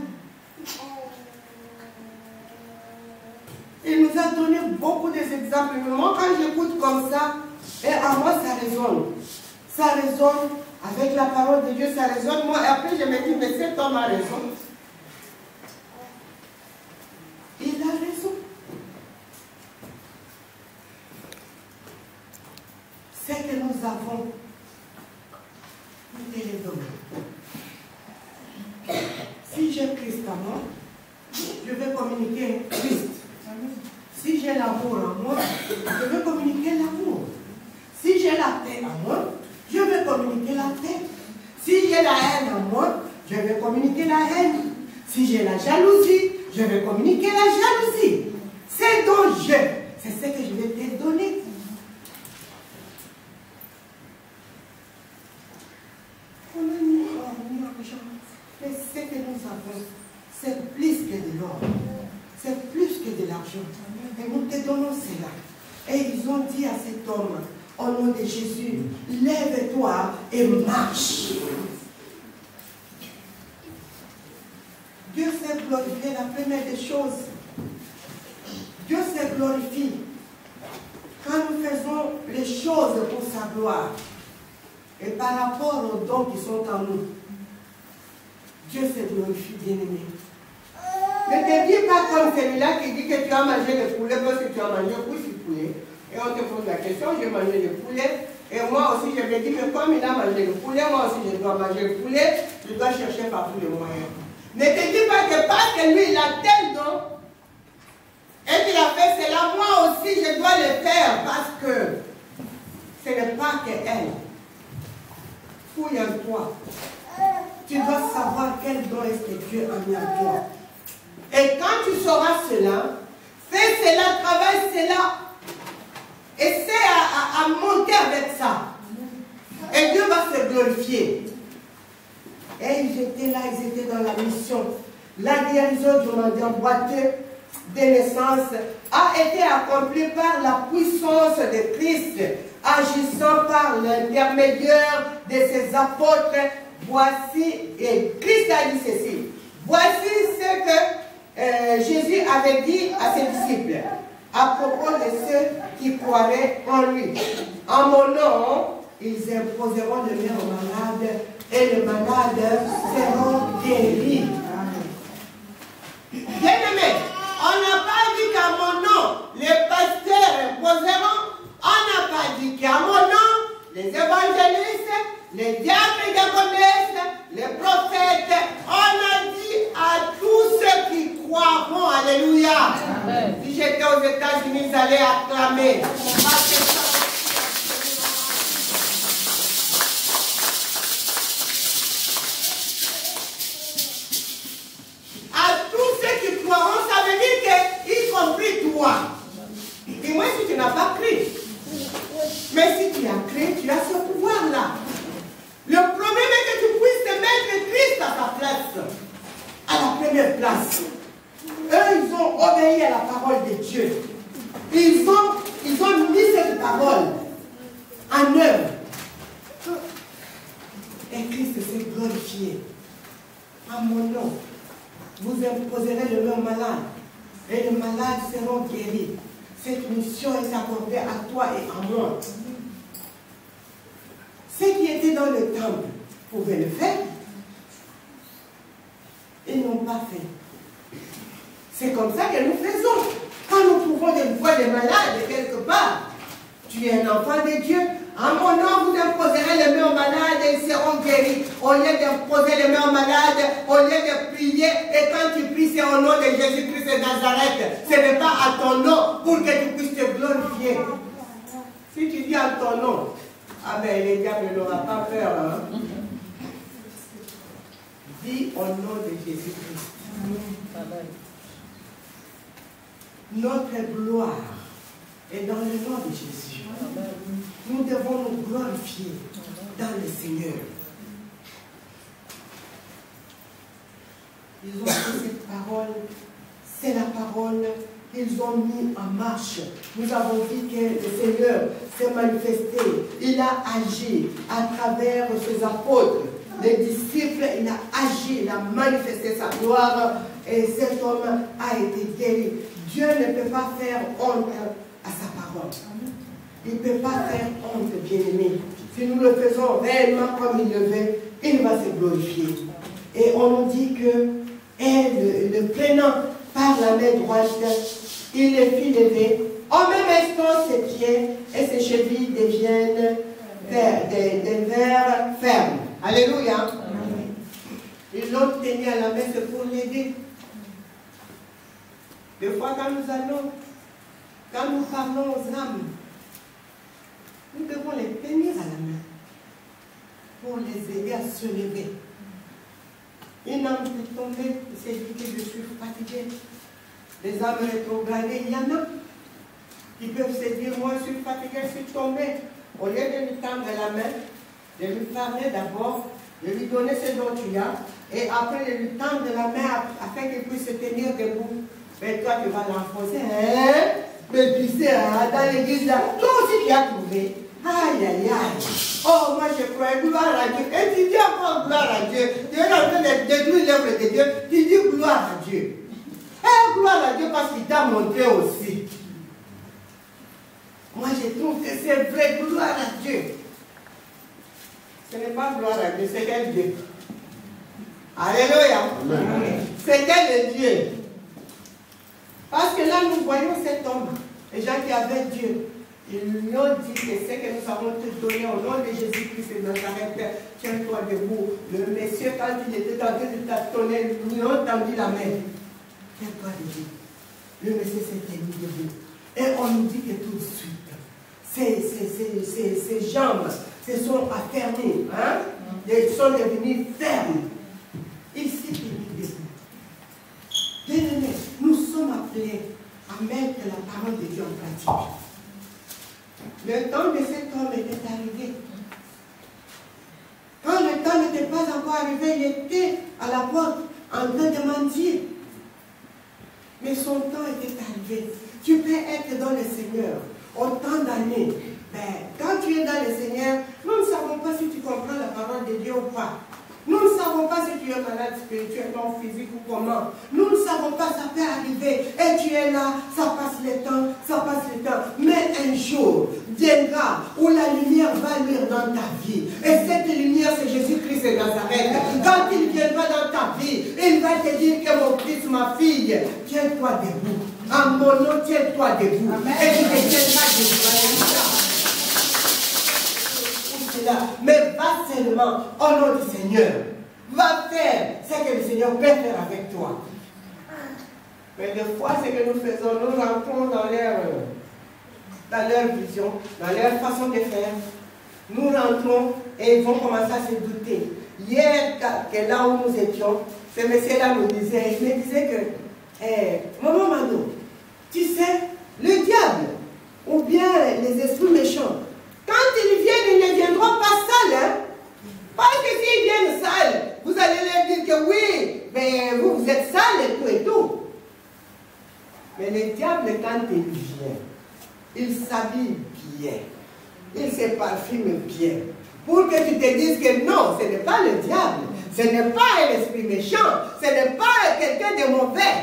Il nous a donné beaucoup d'exemples. Moi, quand j'écoute comme ça, et à moi, ça résonne. Ça résonne avec la parole de Dieu, ça résonne. Moi, et après, je me dis, mais cet homme a raison. Il a raison. C'est que nous avons, nous te les donnons. Si j'ai Christ en moi, je vais communiquer Christ. Si j'ai l'amour en moi, je vais communiquer l'amour. Si j'ai la paix en moi, je vais communiquer la paix. Si j'ai la haine en moi, je vais communiquer la haine. Si j'ai la jalousie, je vais communiquer la jalousie. C'est donc c'est ce que je vais te donner. On a mis or, ni argent. Mais ce que nous avons, c'est plus que de l'or. C'est plus que de l'argent. Et nous te donnons cela. Et ils ont dit à cet homme, au nom de Jésus, lève-toi et marche. Dieu s'est glorifié, la première des choses. Dieu s'est glorifié. Quand nous faisons les choses pour sa gloire, et par rapport aux dons qui sont en nous, Dieu se glorifie, bien-aimé. Ne te dis pas comme celui-là qui dit que tu as mangé le poulet parce que tu as mangé plus de poulet. Et on te pose la question, j'ai mangé le poulet. Et moi aussi, je me dis que comme il a mangé le poulet, moi aussi je dois manger le poulet, je dois chercher par tous les moyens. Ne te dis pas que parce que lui, il a tel don, et qu'il a fait cela, moi aussi je dois le faire parce que ce n'est pas que elle. Fouille en toi. Tu dois savoir quel don est-ce que Dieu a mis en toi. Et quand tu sauras cela, fais cela, travaille cela. Essaie à monter avec ça. Et Dieu va se glorifier. Et ils étaient là, ils étaient dans la mission. La guérison du mendiant boiteux de naissance a été accomplie par la puissance de Christ, agissant par l'intermédiaire de ses apôtres. Voici, et Christ a dit ceci. Voici ce que Jésus avait dit à ses disciples à propos de ceux qui croiraient en lui. En mon nom, ils imposeront le mains aux malades et les malades seront guéris. Bien-aimés, on n'a pas dit qu'à mon nom, les pasteurs imposeront. On n'a pas dit qu'à mon nom, les évangélistes, les diacres et diaconesses, les prophètes, on a dit à tous ceux qui croiront. Alléluia. Amen. Si j'étais aux États-Unis, j'allais acclamer. À tous ceux qui croiront, ça veut dire que, y compris toi. Dis-moi si tu n'as pas cru. Mais si tu as cru, tu as ce pouvoir-là. Le problème est que tu puisses te mettre Christ à ta place. À la première place. Eux, ils ont obéi à la parole de Dieu. Ils ont mis cette parole en œuvre. Et Christ s'est glorifié. À mon nom, vous imposerez le mains malade. Et les malades seront guéris. Cette mission est accordée à toi et à moi. Ceux qui étaient dans le temple pouvaient le faire. Ils n'ont pas fait. C'est comme ça que nous faisons. Quand nous pouvons voir des malades quelque part, tu es un enfant de Dieu. En mon nom, vous imposerez les mains aux malades et ils seront guéris. Au lieu d'imposer les mains aux malades, au lieu de prier, et quand tu pries, c'est au nom de Jésus-Christ de Nazareth. Ce n'est pas à ton nom pour que tu puisses te glorifier. Si tu dis à ton nom, ah ben les diables n'auront pas peur. Hein? Dis au nom de Jésus-Christ. Notre gloire est dans le nom de Jésus. Nous devons nous glorifier dans le Seigneur. Ils ont pris cette parole, c'est la parole qu'ils ont mis en marche. Nous avons dit que le Seigneur s'est manifesté, il a agi à travers ses apôtres, les disciples, il a agi, il a manifesté sa gloire et cet homme a été guéri. Dieu ne peut pas faire honte à sa parole. Il ne peut pas faire honte, bien-aimé. Si nous le faisons réellement comme il le veut, il va se glorifier. Et on nous dit que, le prenant par la main droite, il le fit lever. En même instant, ses pieds et ses chevilles deviennent des vers fermes. Alléluia. Ils l'ont tenu à la main, c'est pour l'aider. Des fois, quand nous allons, quand nous parlons aux âmes, nous devons les tenir à la main pour les aider à se lever. Une âme peut tomber, il s'est dit que je suis fatigué. Les âmes rétrogradées, il y en a qui peuvent se dire, moi je suis fatigué, je suis tombé. Au lieu de lui tendre la main, de lui parler d'abord, de lui donner ce dont tu as, et après de lui tendre la main afin qu'il puisse se tenir debout. Mais toi, tu vas l'enfoncer, hein? Mais tu sais, hein, dans l'église, là, toi aussi tu as trouvé. Aïe, aïe, aïe. Oh, moi je crois, gloire à Dieu. Et tu dis encore gloire à Dieu. Tu es en train de détruire l'œuvre de Dieu. Tu dis gloire à Dieu. Et gloire à Dieu parce qu'il t'a montré aussi. Moi je trouve que c'est vrai, gloire à Dieu. Ce n'est pas gloire à Dieu, c'est quel Dieu? Alléluia. C'est quel Dieu? Parce que là, nous voyons cet homme, les gens qui avaient Dieu. Ils lui ont dit que ce que nous avons te donné au nom de Jésus-Christ de Nazareth, tiens-toi debout. Le monsieur, quand il était en train de tâtonner, lui ont tendu la main. Tiens-toi debout. Le monsieur s'était mis debout. Et on nous dit que tout de suite, ses jambes se sont affermies. Hein? Ils sont devenus fermes. Il s'est mis debout. Bien-aimés, nous sommes appelés à mettre la parole de Dieu en pratique. Le temps de cet homme était arrivé. Quand le temps n'était pas encore arrivé, il était à la porte en train de mentir. Mais son temps était arrivé. Tu peux être dans le Seigneur autant d'années. Mais quand tu es dans le Seigneur, nous ne savons pas si tu comprends la parole de Dieu ou pas. Nous ne savons pas si tu es malade spirituellement, physique ou comment. Nous ne savons pas, ça peut arriver. Et tu es là, ça passe le temps, ça passe le temps. Mais un jour viendra où la lumière va luire dans ta vie. Et cette lumière, c'est Jésus-Christ de Nazareth. Quand il viendra dans ta vie, il va te dire que mon fils, ma fille, tiens-toi debout. En mon nom, tiens-toi debout. Amen. Et tu te tiendras debout. Mais va seulement au nom du Seigneur. Va faire ce que le Seigneur peut faire avec toi. Mais des fois, ce que nous faisons, nous rentrons dans leur vision, dans leur façon de faire. Nous rentrons et ils vont commencer à se douter. Hier, là où nous étions, ce monsieur-là nous disait, il me disait que, Maman Mano, tu sais, le diable, ou bien les esprits méchants, quand ils viennent, ils ne viendront pas sales. Hein? Parce que s'ils viennent sales, vous allez leur dire que oui, mais vous êtes sales et tout. Mais le diable, quand il vient, il s'habille bien. Il se parfume bien. Pour que tu te dises que non, ce n'est pas le diable. Ce n'est pas un esprit méchant. Ce n'est pas quelqu'un de mauvais.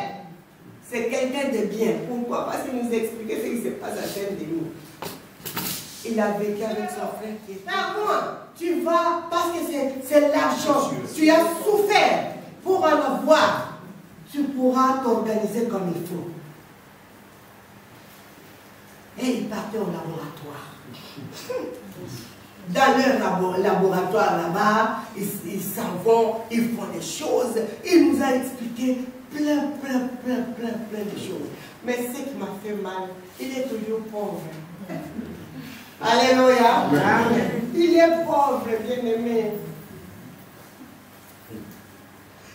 C'est quelqu'un de bien. Pourquoi? Parce qu'il nous expliquait ce qui se passe à l'intérieur de nous. Il a vécu avec son frère qui était. Moi, tu vas, parce que c'est l'argent. Tu as souffert pour en avoir. Tu pourras t'organiser comme il faut. Et il partait au laboratoire. Dans leur laboratoire là-bas, ils s'en vont, ils font des choses. Il nous a expliqué plein de choses. Mais ce qui m'a fait mal, il est toujours pauvre. Alléluia. Il est pauvre, bien-aimé.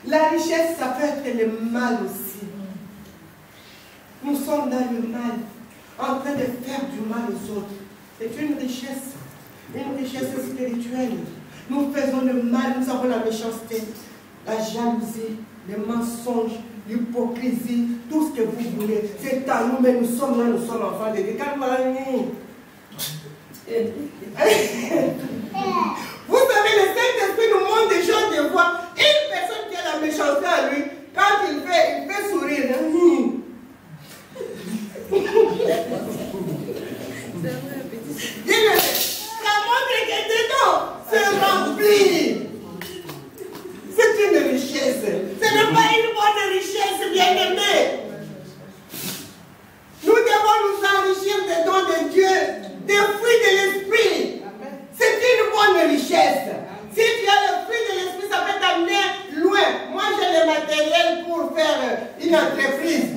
La richesse, ça peut être le mal aussi. Nous sommes dans le mal, en train de faire du mal aux autres. C'est une richesse spirituelle. Nous faisons le mal, nous avons la méchanceté, la jalousie, les mensonges, l'hypocrisie, tout ce que vous voulez. C'est à nous, mais nous sommes là, nous sommes enfants de Dieu. Vous savez, le Saint-Esprit nous montre des choses des fois. Une personne qui a la méchanceté à lui, quand il fait sourire. Ça montre que dedans, c'est rempli. C'est une richesse. Ce n'est pas une bonne richesse, bien-aimée. Nous devons nous enrichir des dons de Dieu, des fruits de l'esprit. C'est une bonne richesse. Si tu as le fruit de l'esprit, ça peut t'amener loin. Moi, j'ai le matériel pour faire une entreprise.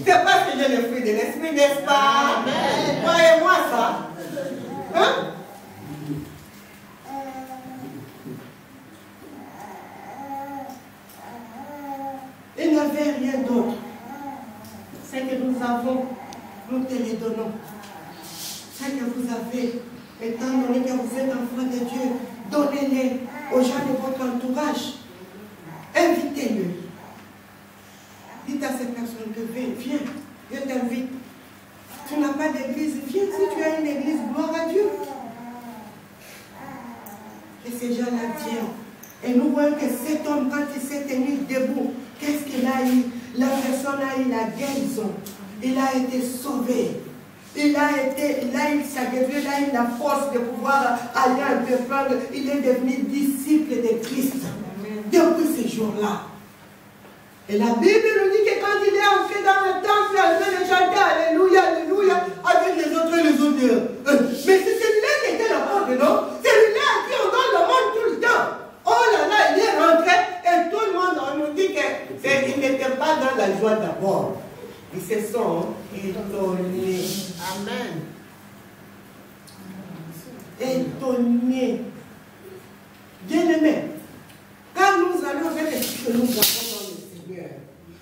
C'est parce que j'ai le fruit de l'esprit, n'est-ce pas? Croyez-moi ça. Hein? Il n'avait rien d'autre. Ce que nous avons, nous te les donnons. Ce que vous avez, étant donné que vous êtes enfants de Dieu, donnez-les aux gens de votre entourage. Invitez-le. Dites à cette personne que viens, je t'invite. Tu n'as pas d'église, viens si tu as une église, gloire à Dieu. Et ces gens-là viennent. Et nous voyons que cet homme, quand il s'est tenu debout, qu'est-ce qu'il a eu? La personne a eu la guérison. Il a été sauvé. Il a eu sa guérison, il a eu la force de pouvoir aller entreprendre. Il est devenu disciple de Christ. Depuis ce jour-là. Et la Bible nous dit que quand il est entré dans le temple, il a chanté Alléluia, Alléluia, avec les autres Mais c'est celui-là qui était l'apôtre, non? Celui-là à qui on donne le monde tout le temps. Oh là là, il est rentré et tout le monde, on nous dit qu'il n'était pas dans la joie d'abord. Ils se sont étonnés. Amen. Étonnés. Bien-aimés, quand nous allons faire ce que nous avons dans le Seigneur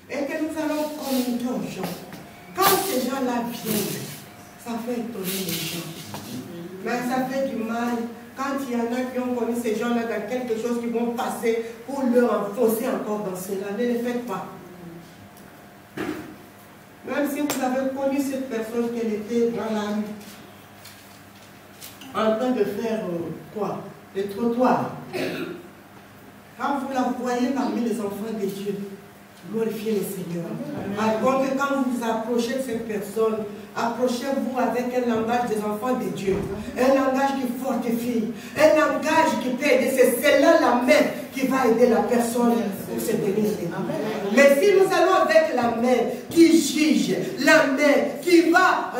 et que nous allons communiquer aux gens, quand ces gens-là viennent, ça fait étonner les gens. Mais ça fait du mal quand il y en a qui ont connu ces gens-là dans quelque chose qui vont passer pour leur enfoncer encore dans cela. Ne les faites pas. Même si vous avez connu cette personne qu'elle était dans la rue, en train de faire quoi? Les trottoirs. Quand vous la voyez parmi les enfants de Dieu, glorifiez le Seigneur. Par contre, quand vous vous approchez de cette personne, approchez-vous avec un langage des enfants de Dieu. Un langage qui fortifie. Un langage qui peut aider. C'est celle-là la main qui va aider la personne pour se délivrer. Mais si nous allons avec la main qui juge, la main qui va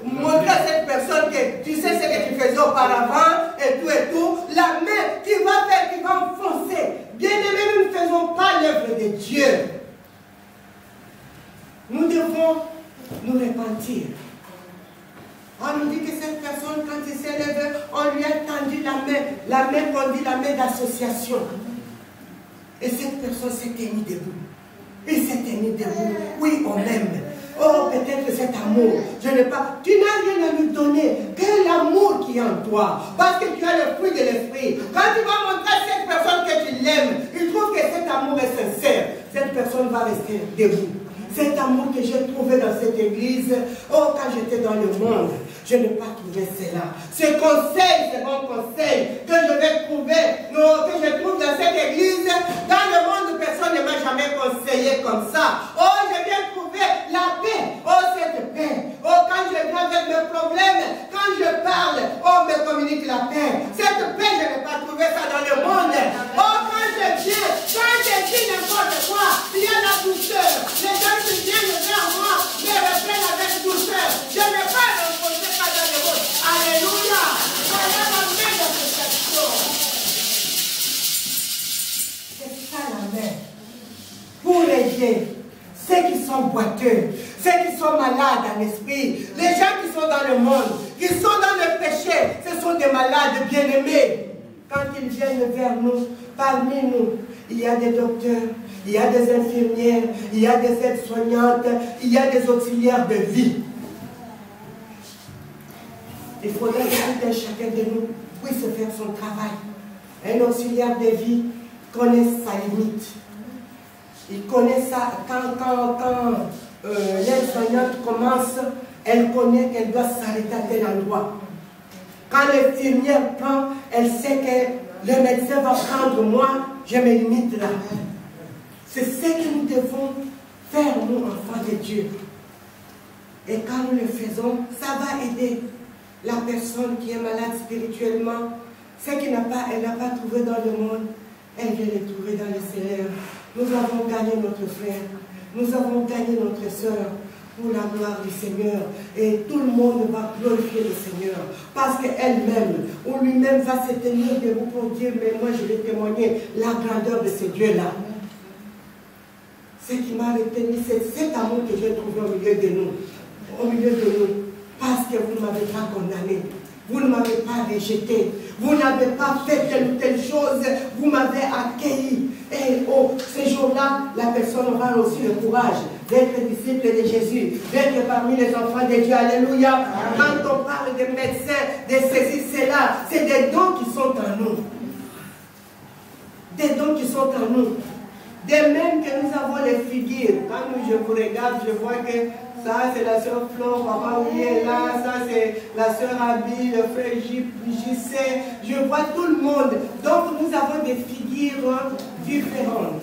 montrer à cette personne que tu sais ce que tu faisais auparavant et tout, la main qui va faire, qui va enfoncer. Bien aimé, nous ne faisons pas l'œuvre de Dieu. Nous devons nous repentir. On nous dit que cette personne, quand il s'est levé, on lui a tendu la main qu'on dit la main d'association. Et cette personne s'est tenue debout. Il s'est tenu debout. Oui, on m'aime. Oh, peut-être que cet amour, je n'ai pas. Tu n'as rien à lui donner que l'amour qui est en toi. Parce que tu as le fruit de l'esprit. Quand tu vas montrer à cette personne que tu l'aimes, il trouve que cet amour est sincère. Cette personne va rester debout. Cet amour que j'ai trouvé dans cette église, oh, quand j'étais dans le monde, je n'ai pas trouvé cela. Ce conseil, ce bon conseil que je vais trouver, que je trouve dans cette église, dans le monde, personne ne m'a jamais conseillé comme ça. Oh, je viens trouver la paix. Oh, cette paix. Oh, quand je viens avec mes problèmes, quand je parle, on me communique la paix. Cette paix, je n'ai pas trouvé ça dans le monde. Oh, quand je viens, quand je dis n'importe quoi, il y a la douceur. Les gens qui viennent vers moi me reprennent avec douceur. Je n'ai pas rencontré ça dans le monde. Alléluia. Voilà ma main d'association. C'est ça la main. Pour aider ceux qui sont boiteux, ceux qui sont malades en esprit, les gens qui sont dans le monde, qui sont dans le péché, ce sont des malades bien-aimés. Quand ils viennent vers nous, parmi nous, il y a des docteurs, il y a des infirmières, il y a des aides-soignantes, il y a des auxiliaires de vie. Il faudrait que tout un chacun de nous puisse faire son travail. Un auxiliaire de vie connaît sa limite. Il connaît ça. Quand l'aide-soignante commence, elle connaît qu'elle doit s'arrêter à tel endroit. Quand l'infirmière prend, elle sait que le médecin va prendre moi, je me limite là. C'est ce que nous devons faire, nous, enfants de Dieu. Et quand nous le faisons, ça va aider la personne qui est malade spirituellement. Ce qu'elle n'a pas trouvé dans le monde, elle vient le trouver dans le Seigneur. Nous avons gagné notre frère, nous avons gagné notre soeur pour la gloire du Seigneur. Et tout le monde va glorifier le Seigneur. Parce qu'elle-même, ou lui-même va se tenir debout pour dire, mais moi je vais témoigner la grandeur de ce Dieu-là. Ce qui m'a retenu, c'est cet amour que j'ai trouvé au milieu de nous. Parce que vous ne m'avez pas condamné. Vous ne m'avez pas rejeté. Vous n'avez pas fait telle ou telle chose. Vous m'avez accueilli. Et ce jour-là, la personne aura aussi le courage d'être disciple de Jésus, d'être parmi les enfants de Dieu. Alléluia. Amen. Quand on parle de médecins, de ceci, cela, c'est des dons qui sont en nous. Des dons qui sont en nous. De même que nous avons les figures. Quand je vous regarde, je vois que ça c'est la sœur Flore, papa oui est là, ça c'est la sœur Abby, le frère JC. Je vois tout le monde. Donc nous avons des figures différentes.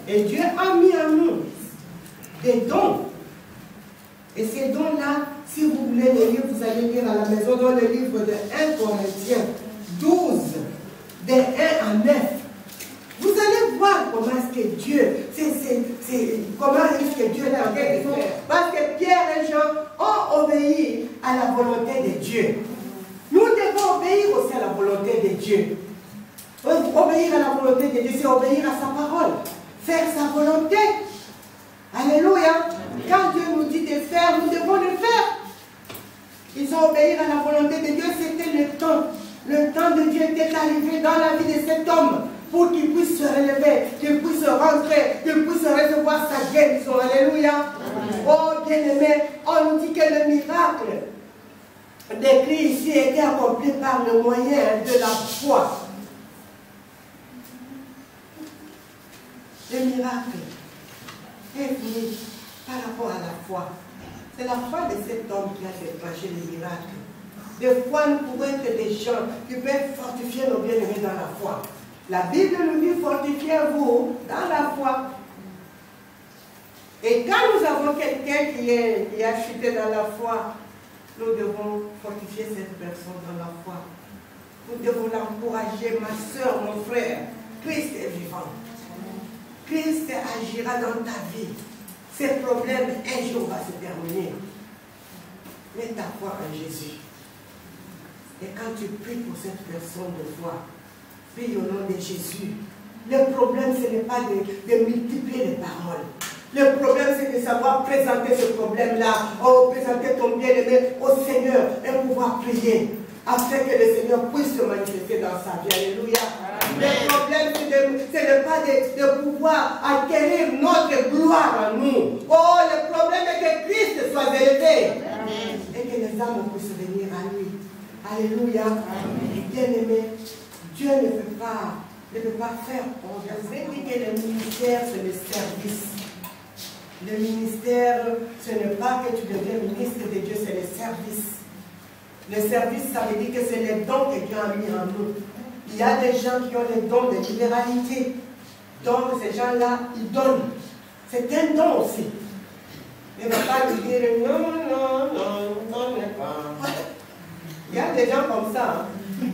Et Dieu a mis en nous des dons. Et ces dons-là, si vous voulez les lire, vous allez lire à la maison dans le livre de 1 Corinthiens 12, de 1 à 9. Vous allez voir comment est-ce que Dieu, comment est-ce que Dieu l'a fait. Parce que Pierre et Jean ont obéi à la Dieu. Nous devons obéir aussi à la volonté de Dieu. Obéir à la volonté de Dieu, c'est obéir à sa parole. Faire sa volonté. Alléluia. Quand Dieu nous dit de faire, nous devons le faire. Ils ont obéi à la volonté de Dieu, c'était le temps. Le temps de Dieu était arrivé dans la vie de cet homme pour qu'il puisse se relever, qu'il puisse rentrer, qu'il puisse recevoir sa guérison. Alléluia. Oh bien-aimé, on nous dit que le miracle décrit ici était accompli par le moyen de la foi. Le miracle est venu par rapport à la foi. C'est la foi de cet homme qui a déclenché le miracle. Des fois, nous pouvons être des gens qui peuvent fortifier nos bien-aimés dans la foi. La Bible nous dit fortifiez-vous dans la foi. Et quand nous avons quelqu'un qui a chuté dans la foi, nous devons fortifier cette personne dans la foi. Nous devons l'encourager, ma soeur, mon frère. Christ est vivant. Christ agira dans ta vie. Ces problèmes, un jour, va se terminer. Mets ta foi en Jésus. Et quand tu pries pour cette personne de foi, prie au nom de Jésus. Le problème, ce n'est pas de multiplier les paroles. Le problème, c'est de savoir présenter ce problème-là, présenter ton bien-aimé au Seigneur et pouvoir prier, afin que le Seigneur puisse se manifester dans sa vie. Alléluia. Le problème, c'est pas de pouvoir acquérir notre gloire en nous. Oh, le problème est que Christ soit élevé. Amen. Et que les âmes puissent venir à lui. Alléluia. Bien-aimé, Dieu ne peut pas faire. Je vous ai dit que le ministère, c'est le service. Le ministère, ce n'est pas que tu deviens ministre de Dieu, c'est le service. Le service, ça veut dire que c'est les dons que Dieu a mis en nous. Il y a des gens qui ont les dons de libéralité. Donc, ces gens-là, ils donnent. C'est un don aussi. Il ne va pas lui dire non, non, non, non, pas. Il y a des gens comme ça. Hein.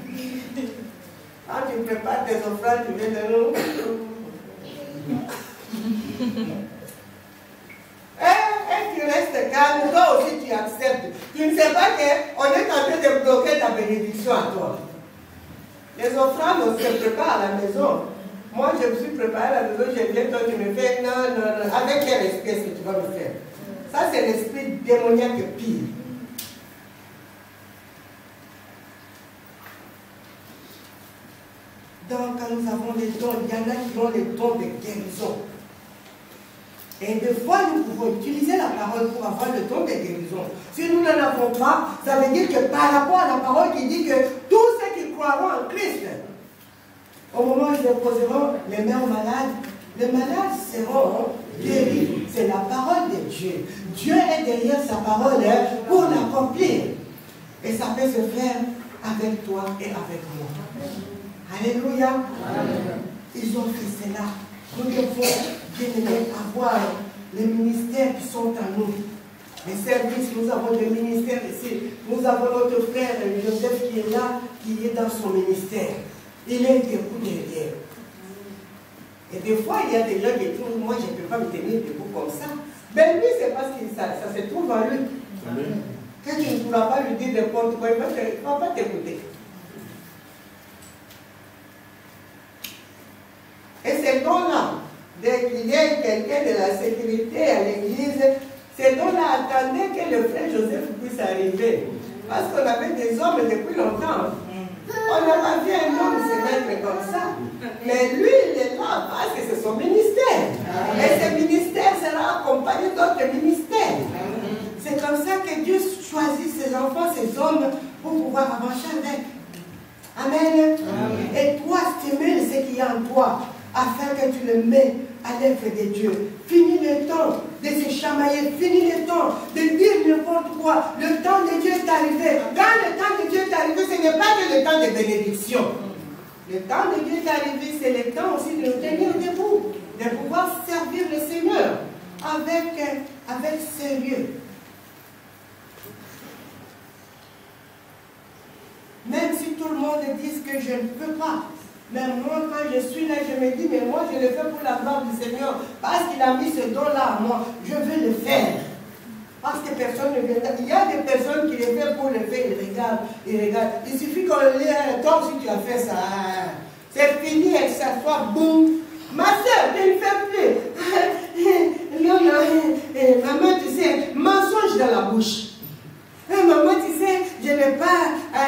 Quand tu ne fais pas tes offrandes, tu viens de nous. Et tu restes calme, toi aussi tu acceptes. Tu ne sais pas qu'on est en train de bloquer ta bénédiction à toi. Les offrandes, on se prépare à la maison. Moi, je me suis préparé à la maison, je viens, toi tu me fais non, non, non. Avec quel esprit est-ce que tu vas me faire? Ça, c'est l'esprit démoniaque pire. Donc, quand nous avons les dons, il y en a qui ont les dons de guérison. Et des fois, nous pouvons utiliser la parole pour avoir le don de guérison. Si nous n'en avons pas, ça veut dire que par rapport à la parole qui dit que tous ceux qui croiront en Christ, au moment où ils déposeront les mains aux malades, les malades seront guéris. C'est la parole de Dieu. Dieu est derrière sa parole pour l'accomplir. Et ça peut se faire avec toi et avec moi. Alléluia. Amen. Ils ont fait cela. Nous devons bien avoir les ministères qui sont à nous. Les services, nous avons des ministères ici. Nous avons notre frère Joseph qui est là, qui est dans son ministère. Il est debout derrière. Et des fois, il y a des gens qui disent, moi je ne peux pas me tenir debout comme ça. Ben lui, c'est parce que ça se trouve en lui. Amen. Quand tu ne pourras pas lui dire n'importe quoi, il ne va pas t'écouter. Et ces dons-là, dès qu'il y ait quelqu'un de la sécurité à l'église, ces dons-là attendaient que le frère Joseph puisse arriver. Parce qu'on avait des hommes depuis longtemps. On n'a pas vu un homme se mettre comme ça. Mais lui, il est là parce que c'est son ministère. Et ce ministère sera accompagné d'autres ministères. C'est comme ça que Dieu choisit ses enfants, ses hommes, pour pouvoir avancer avec. Amen. Amen. Et toi, stimuler ce qu'il y a en toi, afin que tu le mets à l'œuvre de Dieu. Finis le temps de se chamailler, finis le temps de dire n'importe quoi. Le temps de Dieu est arrivé. Quand le temps de Dieu est arrivé, ce n'est pas que le temps de bénédiction. Le temps de Dieu est arrivé, c'est le temps aussi de nous tenir debout, de pouvoir servir le Seigneur avec sérieux. Même si tout le monde dit que je ne peux pas. Mais moi, quand je suis là, je me dis, mais moi, je le fais pour la gloire du Seigneur. Parce qu'il a mis ce don-là à moi, je veux le faire. Parce que personne ne vient. Il y a des personnes qui les font pour le faire, ils regardent. Il suffit qu'on le dise, toi aussi tu as fait ça. C'est fini, elle s'assoit, boum. Ma soeur, tu ne fais plus. Non, maman, tu sais, mensonge dans la bouche. Maman, tu sais, je n'ai pas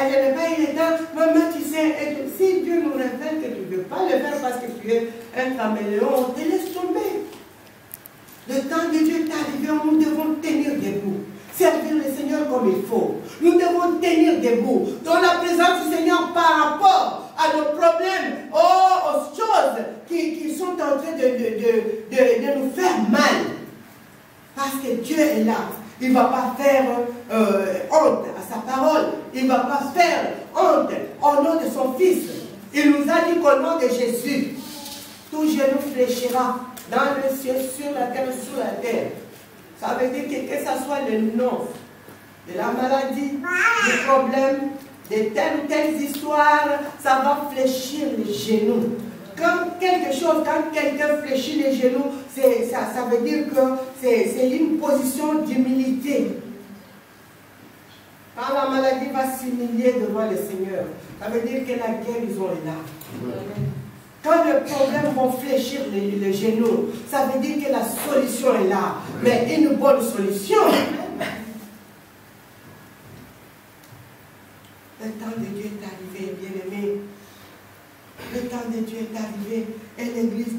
eu le temps. Maman, tu sais, si Dieu nous révèle que tu ne veux pas le faire parce que tu es un caméléon, on te laisse tomber. Le temps de Dieu est arrivé, nous devons tenir debout. Servir le Seigneur comme il faut. Nous devons tenir debout dans la présence du Seigneur par rapport à nos problèmes, aux choses qui sont en train de nous faire mal. Parce que Dieu est là. Il ne va pas faire honte à sa parole. Il ne va pas faire honte au nom de son Fils. Il nous a dit qu'au nom de Jésus, tout genou fléchira dans le ciel, sur la terre, sous la terre. Ça veut dire que ce soit le nom de la maladie, du problème, de telle ou telle histoire, ça va fléchir les genoux. Quand quelqu'un fléchit les genoux, ça veut dire que c'est une position d'humilité. Quand la maladie va s'humilier devant le Seigneur, ça veut dire que la guérison est là. Quand les problèmes vont fléchir les genoux, ça veut dire que la solution est là. Mais une bonne solution. Le temps de Dieu est arrivé, bien-aimé. Le temps de Dieu est arrivé. Et l'église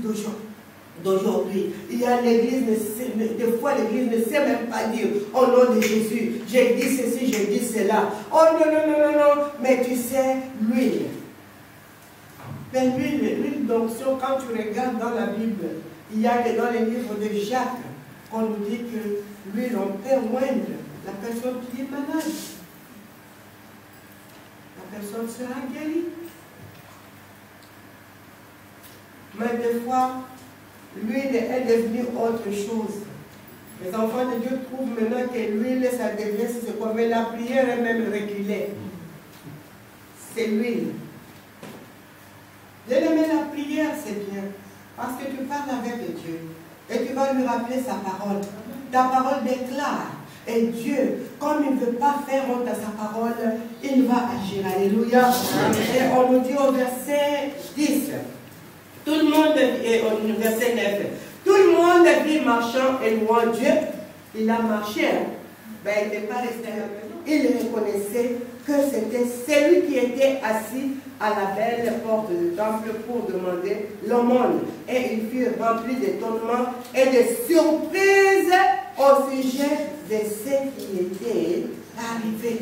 d'aujourd'hui, il y a l'église, des fois l'église ne sait même pas dire au nom de Jésus, j'ai dit ceci, j'ai dit cela. Oh non, non, non, non, non. Mais tu sais, l'huile. Mais l'huile d'onction, quand tu regardes dans la Bible, il y a que dans les livres de Jacques, on nous dit que l'huile, on peut moindre la personne qui est malade. La personne sera guérie. Mais des fois, l'huile est devenue autre chose. Les enfants de Dieu trouvent maintenant que l'huile, ça devient, c'est comme la prière est même reculée. C'est l'huile. Bien-aimé, la prière, c'est bien. Parce que tu parles avec Dieu. Et tu vas lui rappeler sa parole. Ta parole déclare. Et Dieu, comme il ne veut pas faire honte à sa parole, il va agir. Alléluia. Et on nous dit au verset 10. Tout le monde, et au verset 9. Tout le monde vit marchant et louant Dieu. Il a marché. Ben, il n'est pas resté. Il reconnaissait que c'était celui qui était assis à la belle porte du temple pour demander l'aumône. Et ils furent remplis d'étonnement et de surprise au sujet de ce qui était arrivé.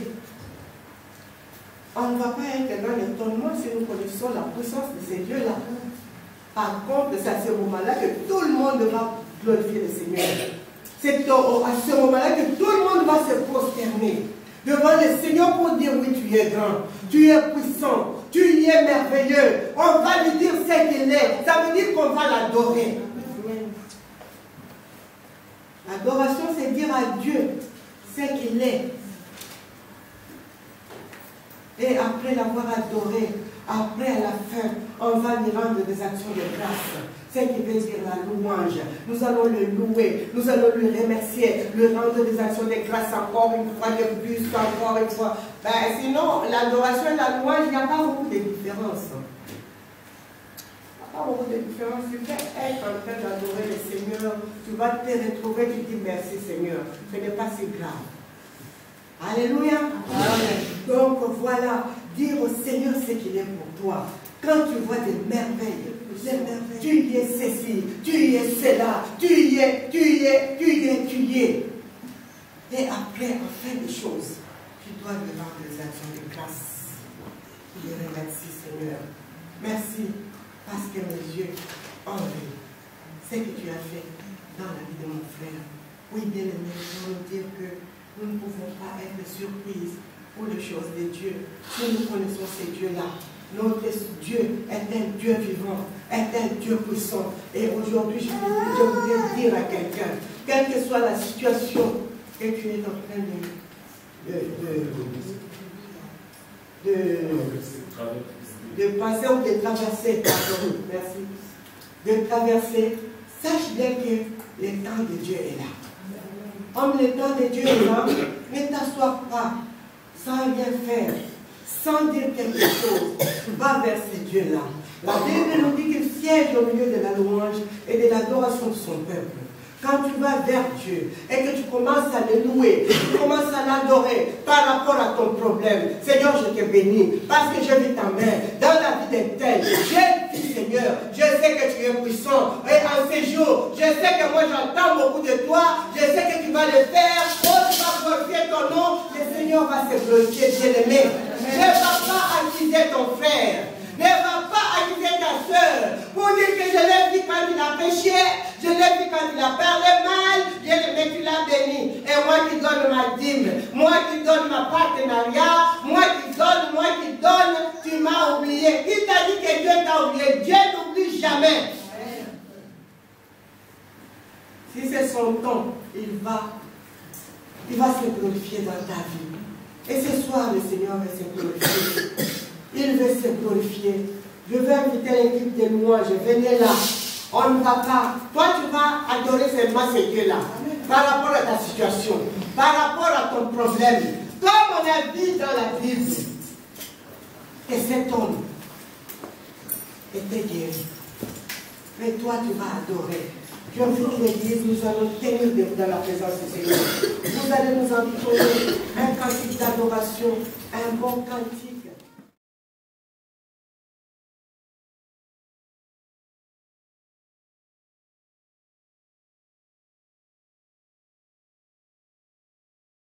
On ne va pas être dans l'étonnement si nous connaissons la puissance de ces dieux-là. Par contre, c'est à ce moment-là que tout le monde va glorifier le Seigneur. C'est à ce moment-là que tout le monde va se prosterner devant le Seigneur pour dire oui, tu es grand, tu es puissant, tu es merveilleux. On va lui dire ce qu'il est. Ça veut dire qu'on va l'adorer. L'adoration, c'est dire à Dieu ce qu'il est. Et après l'avoir adoré, après à la fin, on va lui rendre des actions de grâce. Ce qui veut dire la louange. Nous allons le louer, nous allons lui remercier, lui rendre des actions de grâce encore une fois de plus, encore une fois. Ben, sinon, l'adoration et la louange, il n'y a pas beaucoup de différence. Il n'y a pas beaucoup de différence. Tu vas être en train d'adorer le Seigneur, tu vas te retrouver, tu dis merci Seigneur. Ce n'est pas si grave. Alléluia. Amen. Donc voilà, dire au Seigneur ce qu'il est pour toi. Quand tu vois des merveilles, tu y es ceci, tu y es cela, tu y es. Et après, en fin de choses, tu dois lui rendre des actions de grâce. Je te remercie, Seigneur. Merci, parce que mes yeux ont vu ce que tu as fait dans la vie de mon frère. Oui, bien aimé, je veux dire que nous ne pouvons pas être surprises pour les choses de Dieu. Si nous connaissons ces dieux-là, notre Dieu est un Dieu vivant, est un Dieu puissant. Et aujourd'hui, je voudrais dire à quelqu'un, quelle que soit la situation que tu es en train de passer ou de traverser, pardon, merci, de traverser, sache bien que le temps de Dieu est là. homme le temps de Dieu est là, ne t'assois pas sans rien faire, sans dire quelque chose. Va vers ce Dieu-là. La Bible nous dit qu'il siège au milieu de la louange et de l'adoration de son peuple. Quand tu vas vers Dieu et que tu commences à le louer, tu commences à l'adorer par rapport à ton problème, Seigneur, je te bénis parce que j'ai vu ta main dans la vie d'un tel. J'ai dit, Seigneur, je sais que tu es puissant et en ces jours, je sais que moi j'entends beaucoup de toi, je sais que tu vas le faire, oh, tu vas glorifier ton nom, le Seigneur va se glorifier, bien-aimé. Ne va pas accuser ton frère. Ne va pas accuser ta soeur pour dire que je l'ai vu quand il a péché, je l'ai vu quand il a parlé mal, mais tu l'as béni. Et moi qui donne ma dîme, moi qui donne ma partenariat, moi qui donne, tu m'as oublié. Qui t'a dit que Dieu t'a oublié? Dieu n'oublie jamais. Si c'est son temps, il va se glorifier dans ta vie. Et ce soir, le Seigneur va se glorifier. Il veut se glorifier. Je veux inviter l'équipe de louanges. Venez là. On ne va pas. Toi, tu vas adorer seulement ce Dieu-là. Par rapport à ta situation. Par rapport à ton problème. Comme on a dit dans la Bible. Que cet homme était guéri. Mais toi, tu vas adorer. J'invite l'église, nous allons tenir dans la présence du Seigneur. Vous allez nous envoyer un cantique d'adoration, un bon cantique.